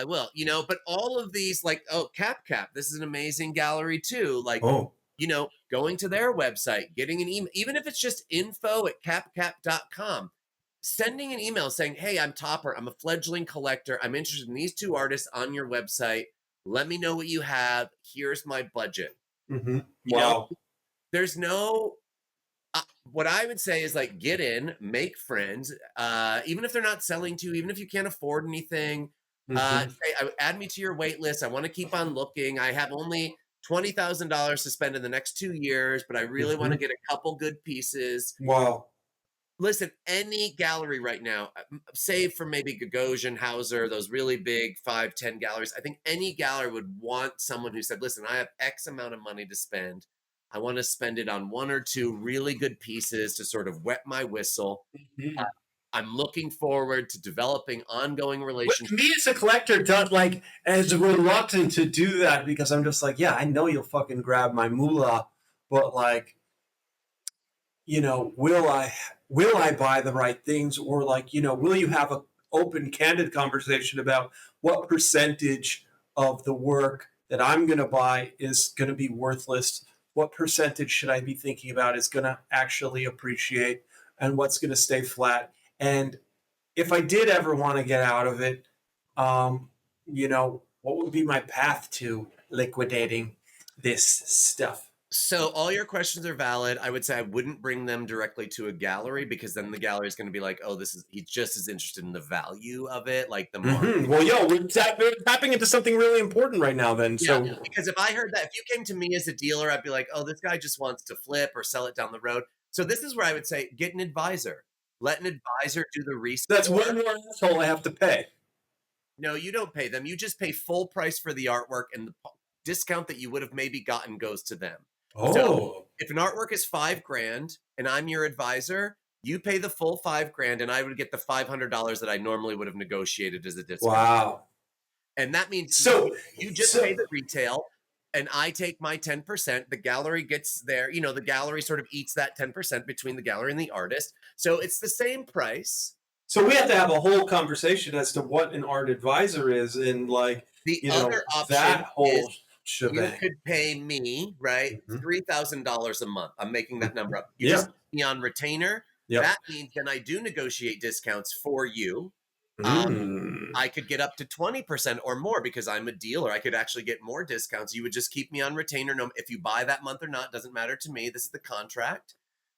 But all of these, like, Cap, this is an amazing gallery too. Like, going to their website, getting an email, even if it's just info@capcap.com, sending an email saying, hey, I'm Topper. I'm a fledgling collector. I'm interested in these two artists on your website. Let me know what you have. Here's my budget. Wow. There's no, what I would say is like, get in, make friends. Even if they're not selling to you, even if you can't afford anything, say, add me to your wait list. I want to keep on looking. I have only $20,000 to spend in the next 2 years, but I really want to get a couple good pieces. Wow. Listen, any gallery right now, save for maybe Gagosian, Hauser, those really big 5, 10 galleries, I think any gallery would want someone who said, listen, I have X amount of money to spend. I want to spend it on 1 or 2 really good pieces to sort of wet my whistle. Mhm. I'm looking forward to developing ongoing relationships. Me as a collector, don't like as reluctant to do that because I'm just like, yeah, I know you'll fucking grab my moolah, but like, will I buy the right things, or like, will you have a open, candid conversation about what percentage of the work that I'm going to buy is going to be worthless? What percentage should I be thinking about is going to actually appreciate, and what's going to stay flat? And if I did ever want to get out of it, what would be my path to liquidating this stuff? So all your questions are valid. I would say I wouldn't bring them directly to a gallery, because then the gallery is going to be like, oh, he's just as interested in the value of it, like the market. Well, we're tapping into something really important right now then. Yeah, So, because if I heard that, if you came to me as a dealer, I'd be like, oh, this guy just wants to flip or sell it down the road. So this is where I would say, get an advisor. Let an advisor do the research. that's one more asshole I have to pay. No, you don't pay them. You just pay full price for the artwork, and the discount that you would have maybe gotten goes to them. Oh. So if an artwork is $5,000 and I'm your advisor, you pay the full $5,000, and I would get the $500 that I normally would have negotiated as a discount. Wow. And that means you just pay the retail, and I take my 10%. The gallery gets there. The gallery sort of eats that 10% between the gallery and the artist. So it's the same price. So we have to have a whole conversation as to what an art advisor is, and like the other option that whole is shebang. You could pay me, right, $3,000 a month. I'm making that number up. You just put me on retainer. Yep. That means then I do negotiate discounts for you. I could get up to 20% or more because I'm a dealer. I could actually get more discounts. You would just keep me on retainer. No, if you buy that month or not, doesn't matter to me. This is the contract.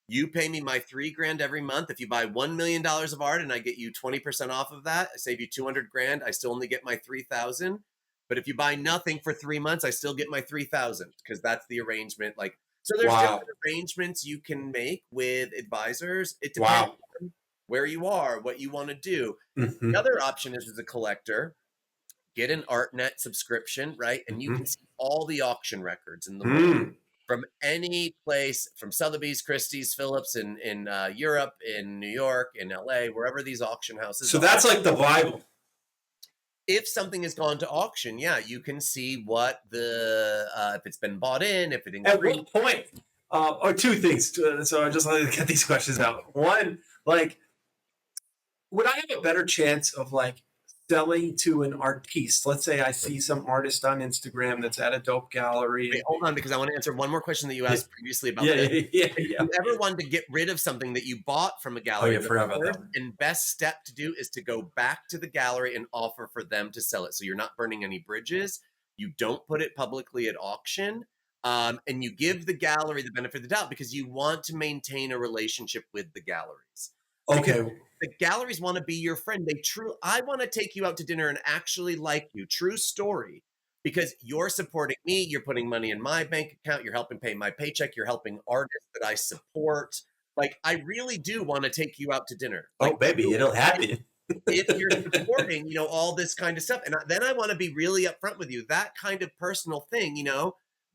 You pay me my $3,000 every month. If you buy $1 million of art and I get you 20% off of that, I save you $200,000. I still only get my $3,000. But if you buy nothing for 3 months, I still get my $3,000, because that's the arrangement. Like, so there's different arrangements you can make with advisors. It depends on where you are, what you want to do. The other option is, as a collector, get an ArtNet subscription, right? And you can see all the auction records in the world. From any place, from Sotheby's, Christie's, Phillips in Europe, in New York, in LA, wherever these auction houses are. So that's like the Bible. If something has gone to auction, yeah, you can see what if it's been bought in, if it increased. At what point? Or two things. So I just wanted to get these questions out. One, like, would I have a better chance of like selling to an artiste? Let's say I see some artist on Instagram that's at a dope gallery. Wait, hold on, because I want to answer one more question that you asked previously about this. If you ever wanted to get rid of something that you bought from a gallery, the first and best step to do is to go back to the gallery and offer for them to sell it. So you're not burning any bridges. You don't put it publicly at auction. And you give the gallery the benefit of the doubt, because you want to maintain a relationship with the galleries. Okay. The galleries want to be your friend. I want to take you out to dinner and actually like you. True story. Because you're supporting me, you're putting money in my bank account, you're helping pay my paycheck, you're helping artists that I support. Like, I really do want to take you out to dinner. Oh, baby, it'll happen. If you're supporting, all this kind of stuff. And then I want to be really upfront with you. That kind of personal thing,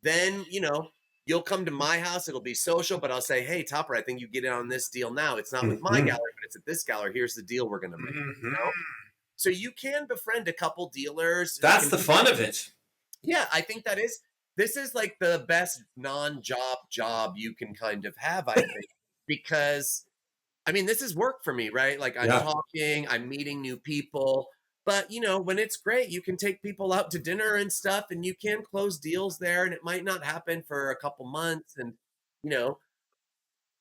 then, you'll come to my house. It'll be social, but I'll say, hey, Topper, I think you get in on this deal now. It's not with my gallery, but it's at this gallery. Here's the deal we're going to make. So you can befriend a couple dealers. That's the fun of it. Yeah, I think this is like the best non-job job you can kind of have, I think, because, I mean, this is work for me, right? Like, I'm talking, I'm meeting new people. But, when it's great, you can take people out to dinner and stuff, and you can close deals there, and it might not happen for a couple months. And,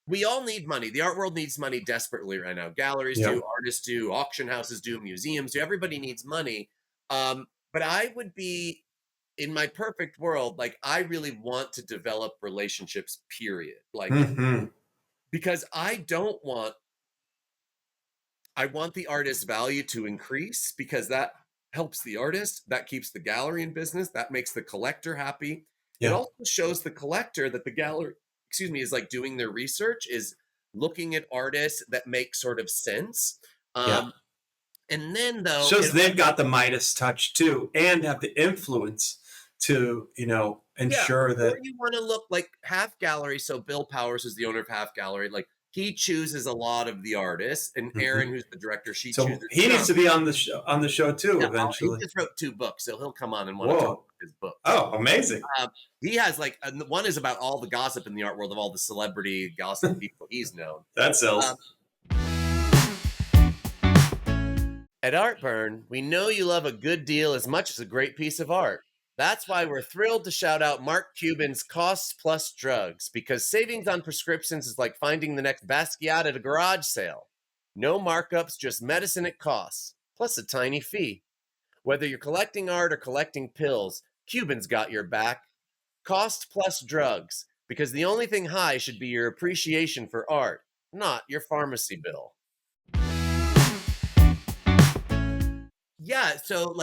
we all need money. The art world needs money desperately right now. Galleries do, artists do, auction houses do, museums do. Everybody needs money. But I would be, in my perfect world, like, I really want to develop relationships, period. Like, because I want the artist's value to increase, because that helps the artist, that keeps the gallery in business, that makes the collector happy. It also shows the collector that the gallery, is like doing their research, is looking at artists that make sort of sense. Yeah. And then though, Shows they've got the Midas touch too, and have the influence to, yeah, ensure or that. you want to look like Half Gallery. So Bill Powers is the owner of Half Gallery. Like he chooses a lot of the artists, and Erin, who's the director, she So chooses he needs some. to be on the show too Yeah, he eventually. just wrote 2 books, so he'll come on and want to talk Whoa. about his books. Oh, amazing. He has like one is about all the gossip in the art world of all the celebrity gossip people he's known. That sells. At Artburn, we know you love a good deal as much as a great piece of art. That's why we're thrilled to shout out Mark Cuban's Costs Plus Drugs, because savings on prescriptions is like finding the next Basquiat at a garage sale. No markups, just medicine at costs, plus a tiny fee. Whether you're collecting art or collecting pills, Cuban's got your back. Cost Plus Drugs, because the only thing high should be your appreciation for art, not your pharmacy bill. Yeah, so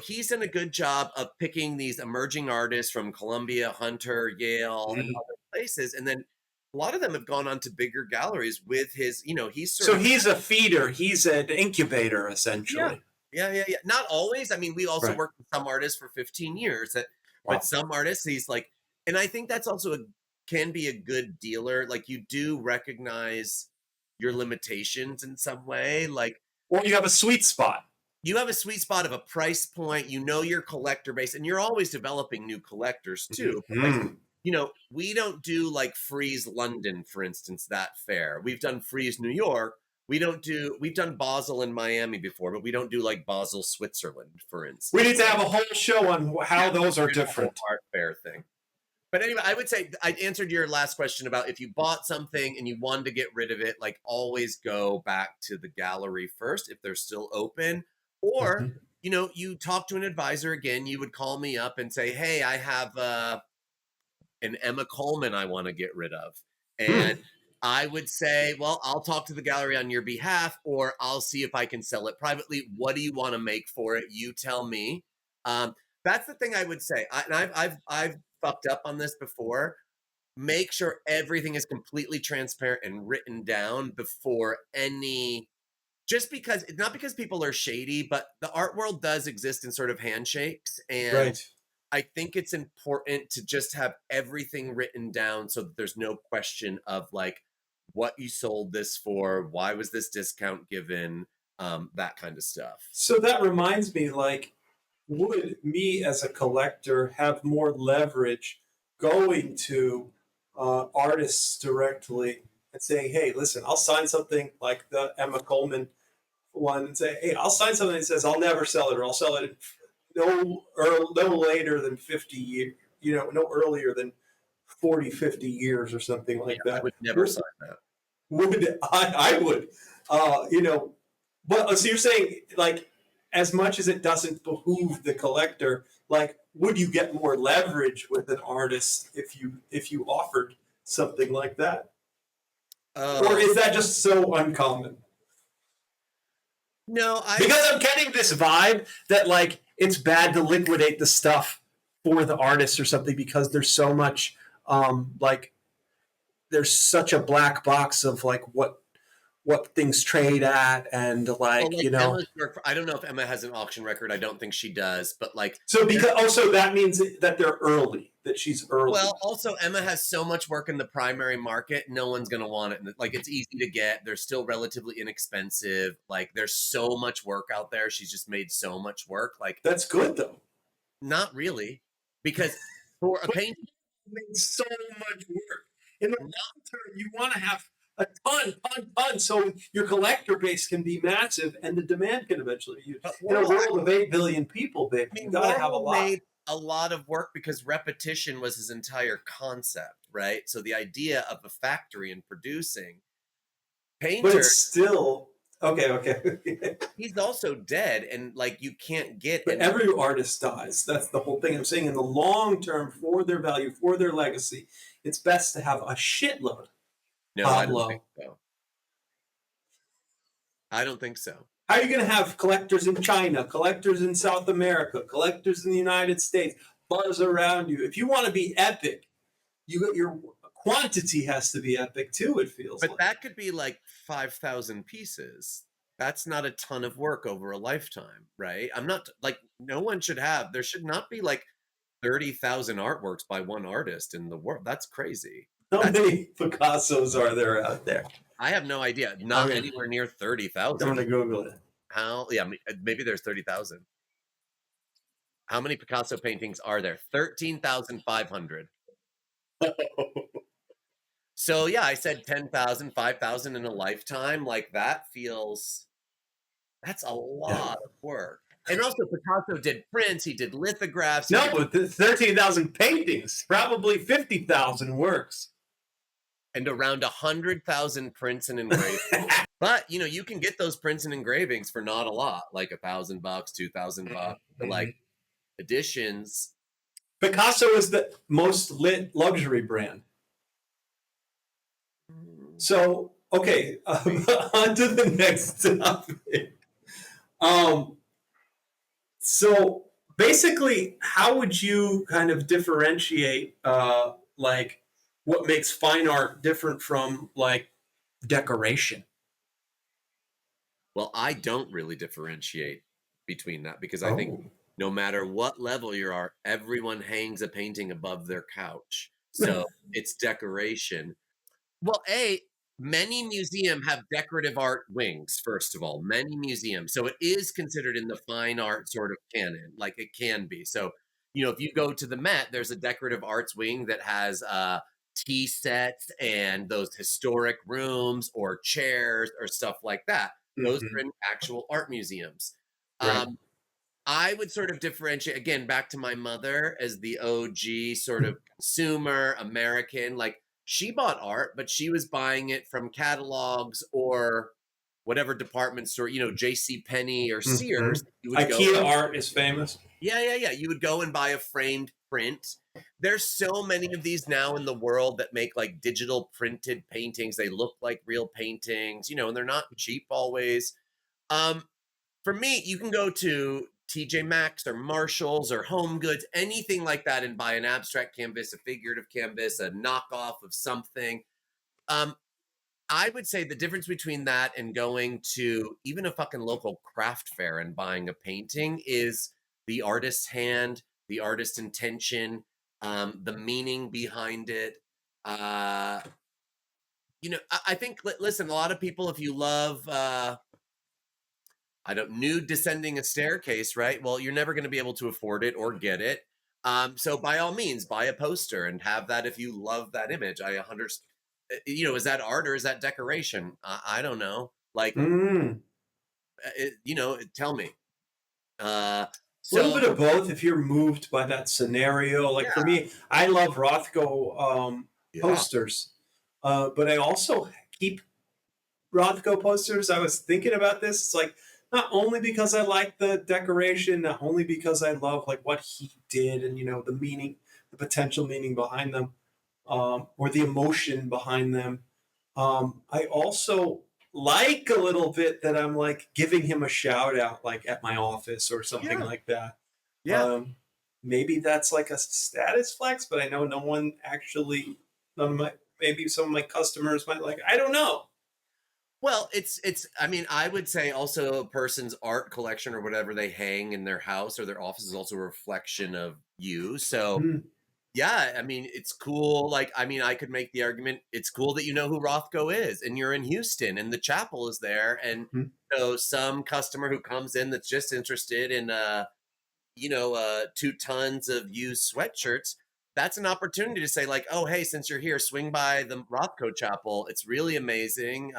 he's done a good job of picking these emerging artists from Columbia, Hunter, Yale, and other places, and then a lot of them have gone on to bigger galleries with his. He's a feeder. He's an incubator, essentially. Yeah. Not always. I mean, we also Right. worked with some artists for 15 years. Wow. But some artists, he's like, and I think that's also can be a good dealer. Like you do recognize your limitations in some way, or you have a sweet spot. You have a sweet spot of a price point, your collector base, and you're always developing new collectors too. We don't do like Frieze London, for instance, that fair. We've done Frieze New York. We've done Basel in Miami before, but we don't do like Basel, Switzerland, for instance. We need to have a whole show on how those are different. Art fair thing. But anyway, I would say I answered your last question about if you bought something and you wanted to get rid of it, like always go back to the gallery first if they're still open. Or, you talk to an advisor again, you would call me up and say, hey, I have an Emma Coleman I want to get rid of. And I would say, well, I'll talk to the gallery on your behalf, or I'll see if I can sell it privately. What do you want to make for it? You tell me. That's the thing I would say. I've fucked up on this before. Make sure everything is completely transparent and written down before any... Just because, not because people are shady, but the art world does exist in sort of handshakes. And I think it's important to just have everything written down so that there's no question of like what you sold this for, why was this discount given, that kind of stuff. So that reminds me, like, would me as a collector have more leverage going to artists directly and saying, hey, listen, I'll sign something like the Emma Coleman one and say, hey, I'll sign something that says I'll never sell it, or I'll sell it no later than 50 years, no earlier than 40, 50 years or something like that. I would never sign that. I would, but so you're saying, like, as much as it doesn't behoove the collector, like, would you get more leverage with an artist if you offered something like that? Or is that just so uncommon? No, because I'm getting this vibe that like it's bad to liquidate the stuff for the artist or something because there's so much like there's such a black box of like what things trade at and like Emma's work, I don't know if Emma has an auction record. I don't think she does, but like so because also that means that they're early, that she's early. Well, also Emma has so much work in the primary market, no one's going to want it. Like it's easy to get. They're still relatively inexpensive. Like there's so much work out there. She's just made so much work. Like that's good though. Not really, because for a painting, made so much work. In the long term, you want to have a ton, so your collector base can be massive and the demand can eventually use. In a world of 8 billion people, babe, you gotta have a lot. Made a lot of work because repetition was his entire concept, right? So the idea of a factory and producing. Painter, but it's still okay. He's also dead, and like you can't get. But every artist dies. That's the whole thing. I'm saying in the long term, for their value, for their legacy, it's best to have a shitload. No, I don't think so. I don't think so. How are you going to have collectors in China, collectors in South America, collectors in the United States, buzz around you? If you want to be epic, your quantity has to be epic too, it feels But like. that could be like 5,000 pieces. That's not a ton of work over a lifetime, right? I'm not like, no one should have, there should not be like 30,000 artworks by one artist in the world. That's crazy. How That's, many Picassos are there out there? I have no idea. I'm Not gonna, anywhere near I'm 30,000. gonna Google it. How? Yeah, maybe there's 30,000. How many Picasso paintings are there? 13,500. So yeah, I said 10,000, 5,000 in a lifetime. Like that feels, that's a Yeah. lot of work. And also Picasso did prints, he did lithographs. No, but 13,000 paintings, probably 50,000 works. And around 100,000 prints and engravings. But you know, you can get those prints and engravings for not a lot, like $1,000, $2,000. But like editions. Picasso is the most lit luxury brand. So, okay, on to the next topic. So basically, how would you kind of differentiate, like, what makes fine art different from like decoration? Well, I don't really differentiate between that because I think Oh, no matter what level you are, everyone hangs a painting above their couch. So it's decoration. Well, many museums have decorative art wings, first of all, many museums. So it is considered in the fine art sort of canon, like it can be. So, you know, if you go to the Met, there's a decorative arts wing that has tea sets and those historic rooms or chairs or stuff like that. Those are in actual art museums. right. Um, I would sort of differentiate again back to my mother as the OG sort of consumer American. Like she bought art, but she was buying it from catalogs or whatever department store, you know, J.C. Penney or Sears. You would go, IKEA art is famous. yeah. You would go and buy a framed print. There's so many of these now in the world that make like digital printed paintings. They look like real paintings, you know, and they're not cheap always. Um, for me, you can go to TJ Maxx or Marshalls or Home Goods, anything like that, and buy an abstract canvas, a figurative canvas, a knockoff of something. Um, I would say the difference between that and going to even a fucking local craft fair and buying a painting is the artist's hand, the artist's intention, the meaning behind it. Uh, you know, I think, listen, a lot of people, if you love, I don't nude descending a staircase, right? Well, you're never going to be able to afford it or get it. So by all means, buy a poster and have that if you love that image. You know, is that art or is that decoration? I don't know. Like, Mm. you know, tell me. A little So bit of both if you're moved by that scenario. Like for yeah, me, I love Rothko yeah, posters, but I also keep Rothko posters. I was thinking about this. It's like not only because I like the decoration, not only because I love like what he did and the meaning, the potential meaning behind them, or the emotion behind them. I also like a little bit that I'm like giving him a shout out, like at my office or something yeah, like that. yeah. Um, Maybe that's like a status flex, but I know no one actually. None of my maybe some of my customers might like. I don't know. Well, it's. I mean, I would say also a person's art collection or whatever they hang in their house or their office is also a reflection of you. So Hmm. yeah, I mean, it's cool. Like, I mean, I could make the argument it's cool that you know who Rothko is and you're in Houston and the chapel is there. And Hmm. so some customer who comes in that's just interested in, 2 tons of used sweatshirts, that's an opportunity to say, like, oh, hey, since you're here, swing by the Rothko chapel. It's really amazing.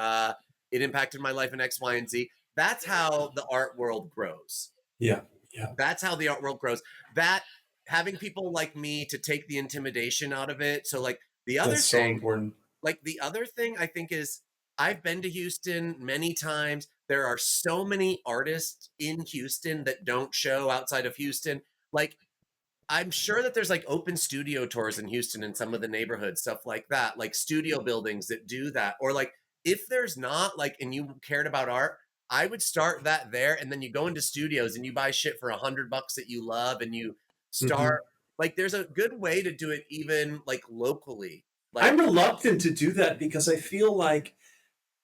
It impacted my life in X, Y, and Z. That's how the art world grows. Yeah. Yeah. That's how the art world grows. That having people like me to take the intimidation out of it. So like That's so important. the other thing I think is I've been to Houston many times. There are so many artists in Houston that don't show outside of Houston. Like I'm sure that there's like open studio tours in Houston in some of the neighborhoods, stuff like that, like studio buildings that do that. Or like if there's not, like, and you cared about art, I would start that there. And then you go into studios and you buy shit for $100 that you love and you Hmm. start like there's a good way to do it even like locally. Like, I'm reluctant to do that because I feel like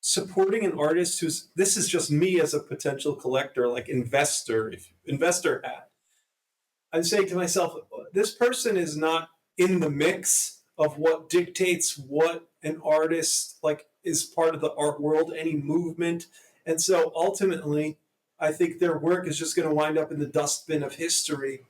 supporting an artist who's, this is just me as a potential collector, like investor hat. I'm saying to myself, this person is not in the mix of what dictates what an artist like is part of the art world, any movement. And so ultimately, I think their work is just going to wind up in the dustbin of history.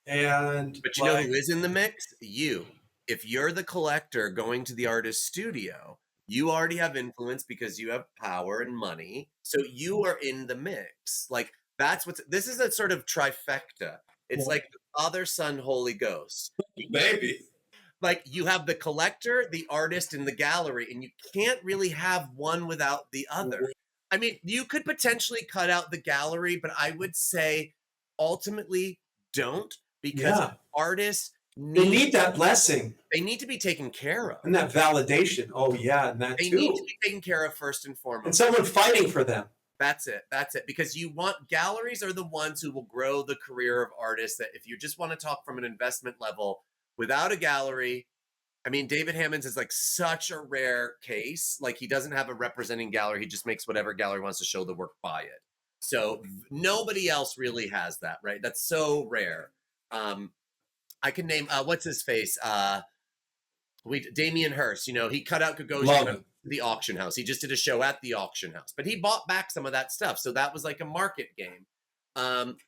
And but you know who is in the mix? You. If you're the collector going to the artist's studio, you already have influence because you have power and money. So you are in the mix. Like, this is a sort of trifecta. It's like the Father, Son, Holy Ghost. maybe. Like, you have the collector, the artist, and the gallery, and you can't really have one without the other. I mean, you could potentially cut out the gallery, but I would say ultimately don't, because artists need that blessing. They need to be taken care of. And that validation. Oh, yeah, and that they too. They need to be taken care of first and foremost. And someone fighting for them. That's it. Because galleries are the ones who will grow the career of artists. That if you just want to talk from an investment level, without a gallery, I mean, David Hammons is like such a rare case. Like, he doesn't have a representing gallery. He just makes whatever gallery wants to show the work, buy it. So nobody else really has that, right? That's so rare. I can name, what's his face? Damien Hirst, he cut out Gagosian at the auction house. He just did a show at the auction house, but he bought back some of that stuff. So that was like a market game.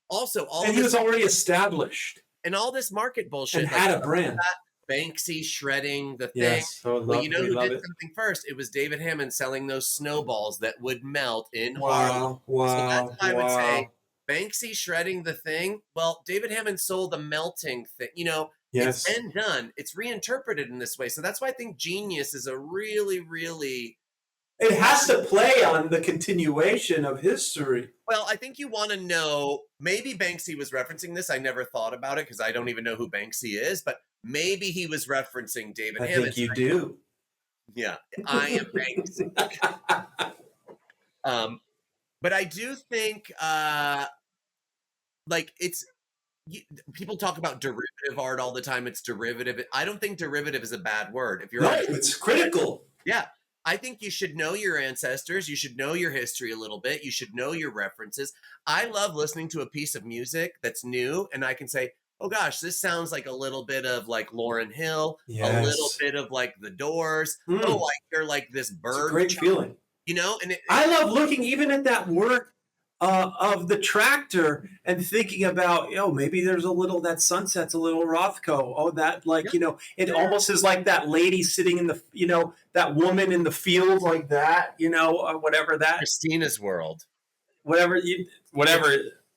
Also, he was already established. And all this market bullshit. And had a brand. Banksy shredding the thing. Yes, Well, who did something first? It was David Hammons selling those snowballs that would melt in Harlem. Wow. So that's why I would say Banksy shredding the thing. Well, David Hammons sold the melting thing. It's been done. It's reinterpreted in this way. So that's why I think genius is a really, really... It has to play on the continuation of history. Well, I think you want to know, maybe Banksy was referencing this. I never thought about it because I don't even know who Banksy is, but maybe he was referencing David Hammons. I think you do. Yeah, I am Banksy. But I do think, people talk about derivative art all the time. It's derivative. I don't think derivative is a bad word. If you're it's critical. Yeah. I think you should know your ancestors. You should know your history a little bit. You should know your references. I love listening to a piece of music that's new, and I can say, oh gosh, this sounds like a little bit of like Lauryn Hill, a little bit of like The Doors. Oh, I hear like this bird. It's a great feeling. And I love looking even at that work of the tractor and thinking about, maybe there's that sunset's a little Rothko. Oh, that it almost is like that lady sitting in the, that woman in the field like that, or whatever that. Christina's World. Whatever.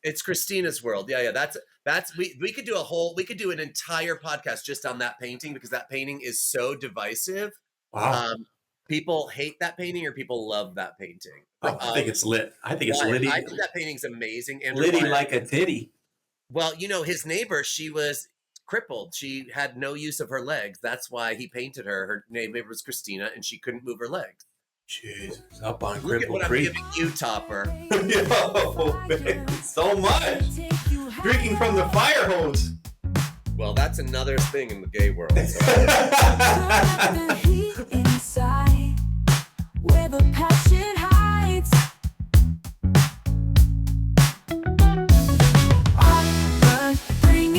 It's Christina's World. Yeah. We could do an entire podcast just on that painting because that painting is so divisive. Wow. People hate that painting or people love that painting. I think it's lit. I think it's litty. I think that painting's amazing. Litty like a titty. Well, his neighbor, she was crippled. She had no use of her legs. That's why he painted her. Her name was Christina, and she couldn't move her legs. Jesus, up on Look at Cripple what Creek. I'm giving you, Topper. Yo, man, so much. Drinking from the fire hose. Well, that's another thing in the gay world. So.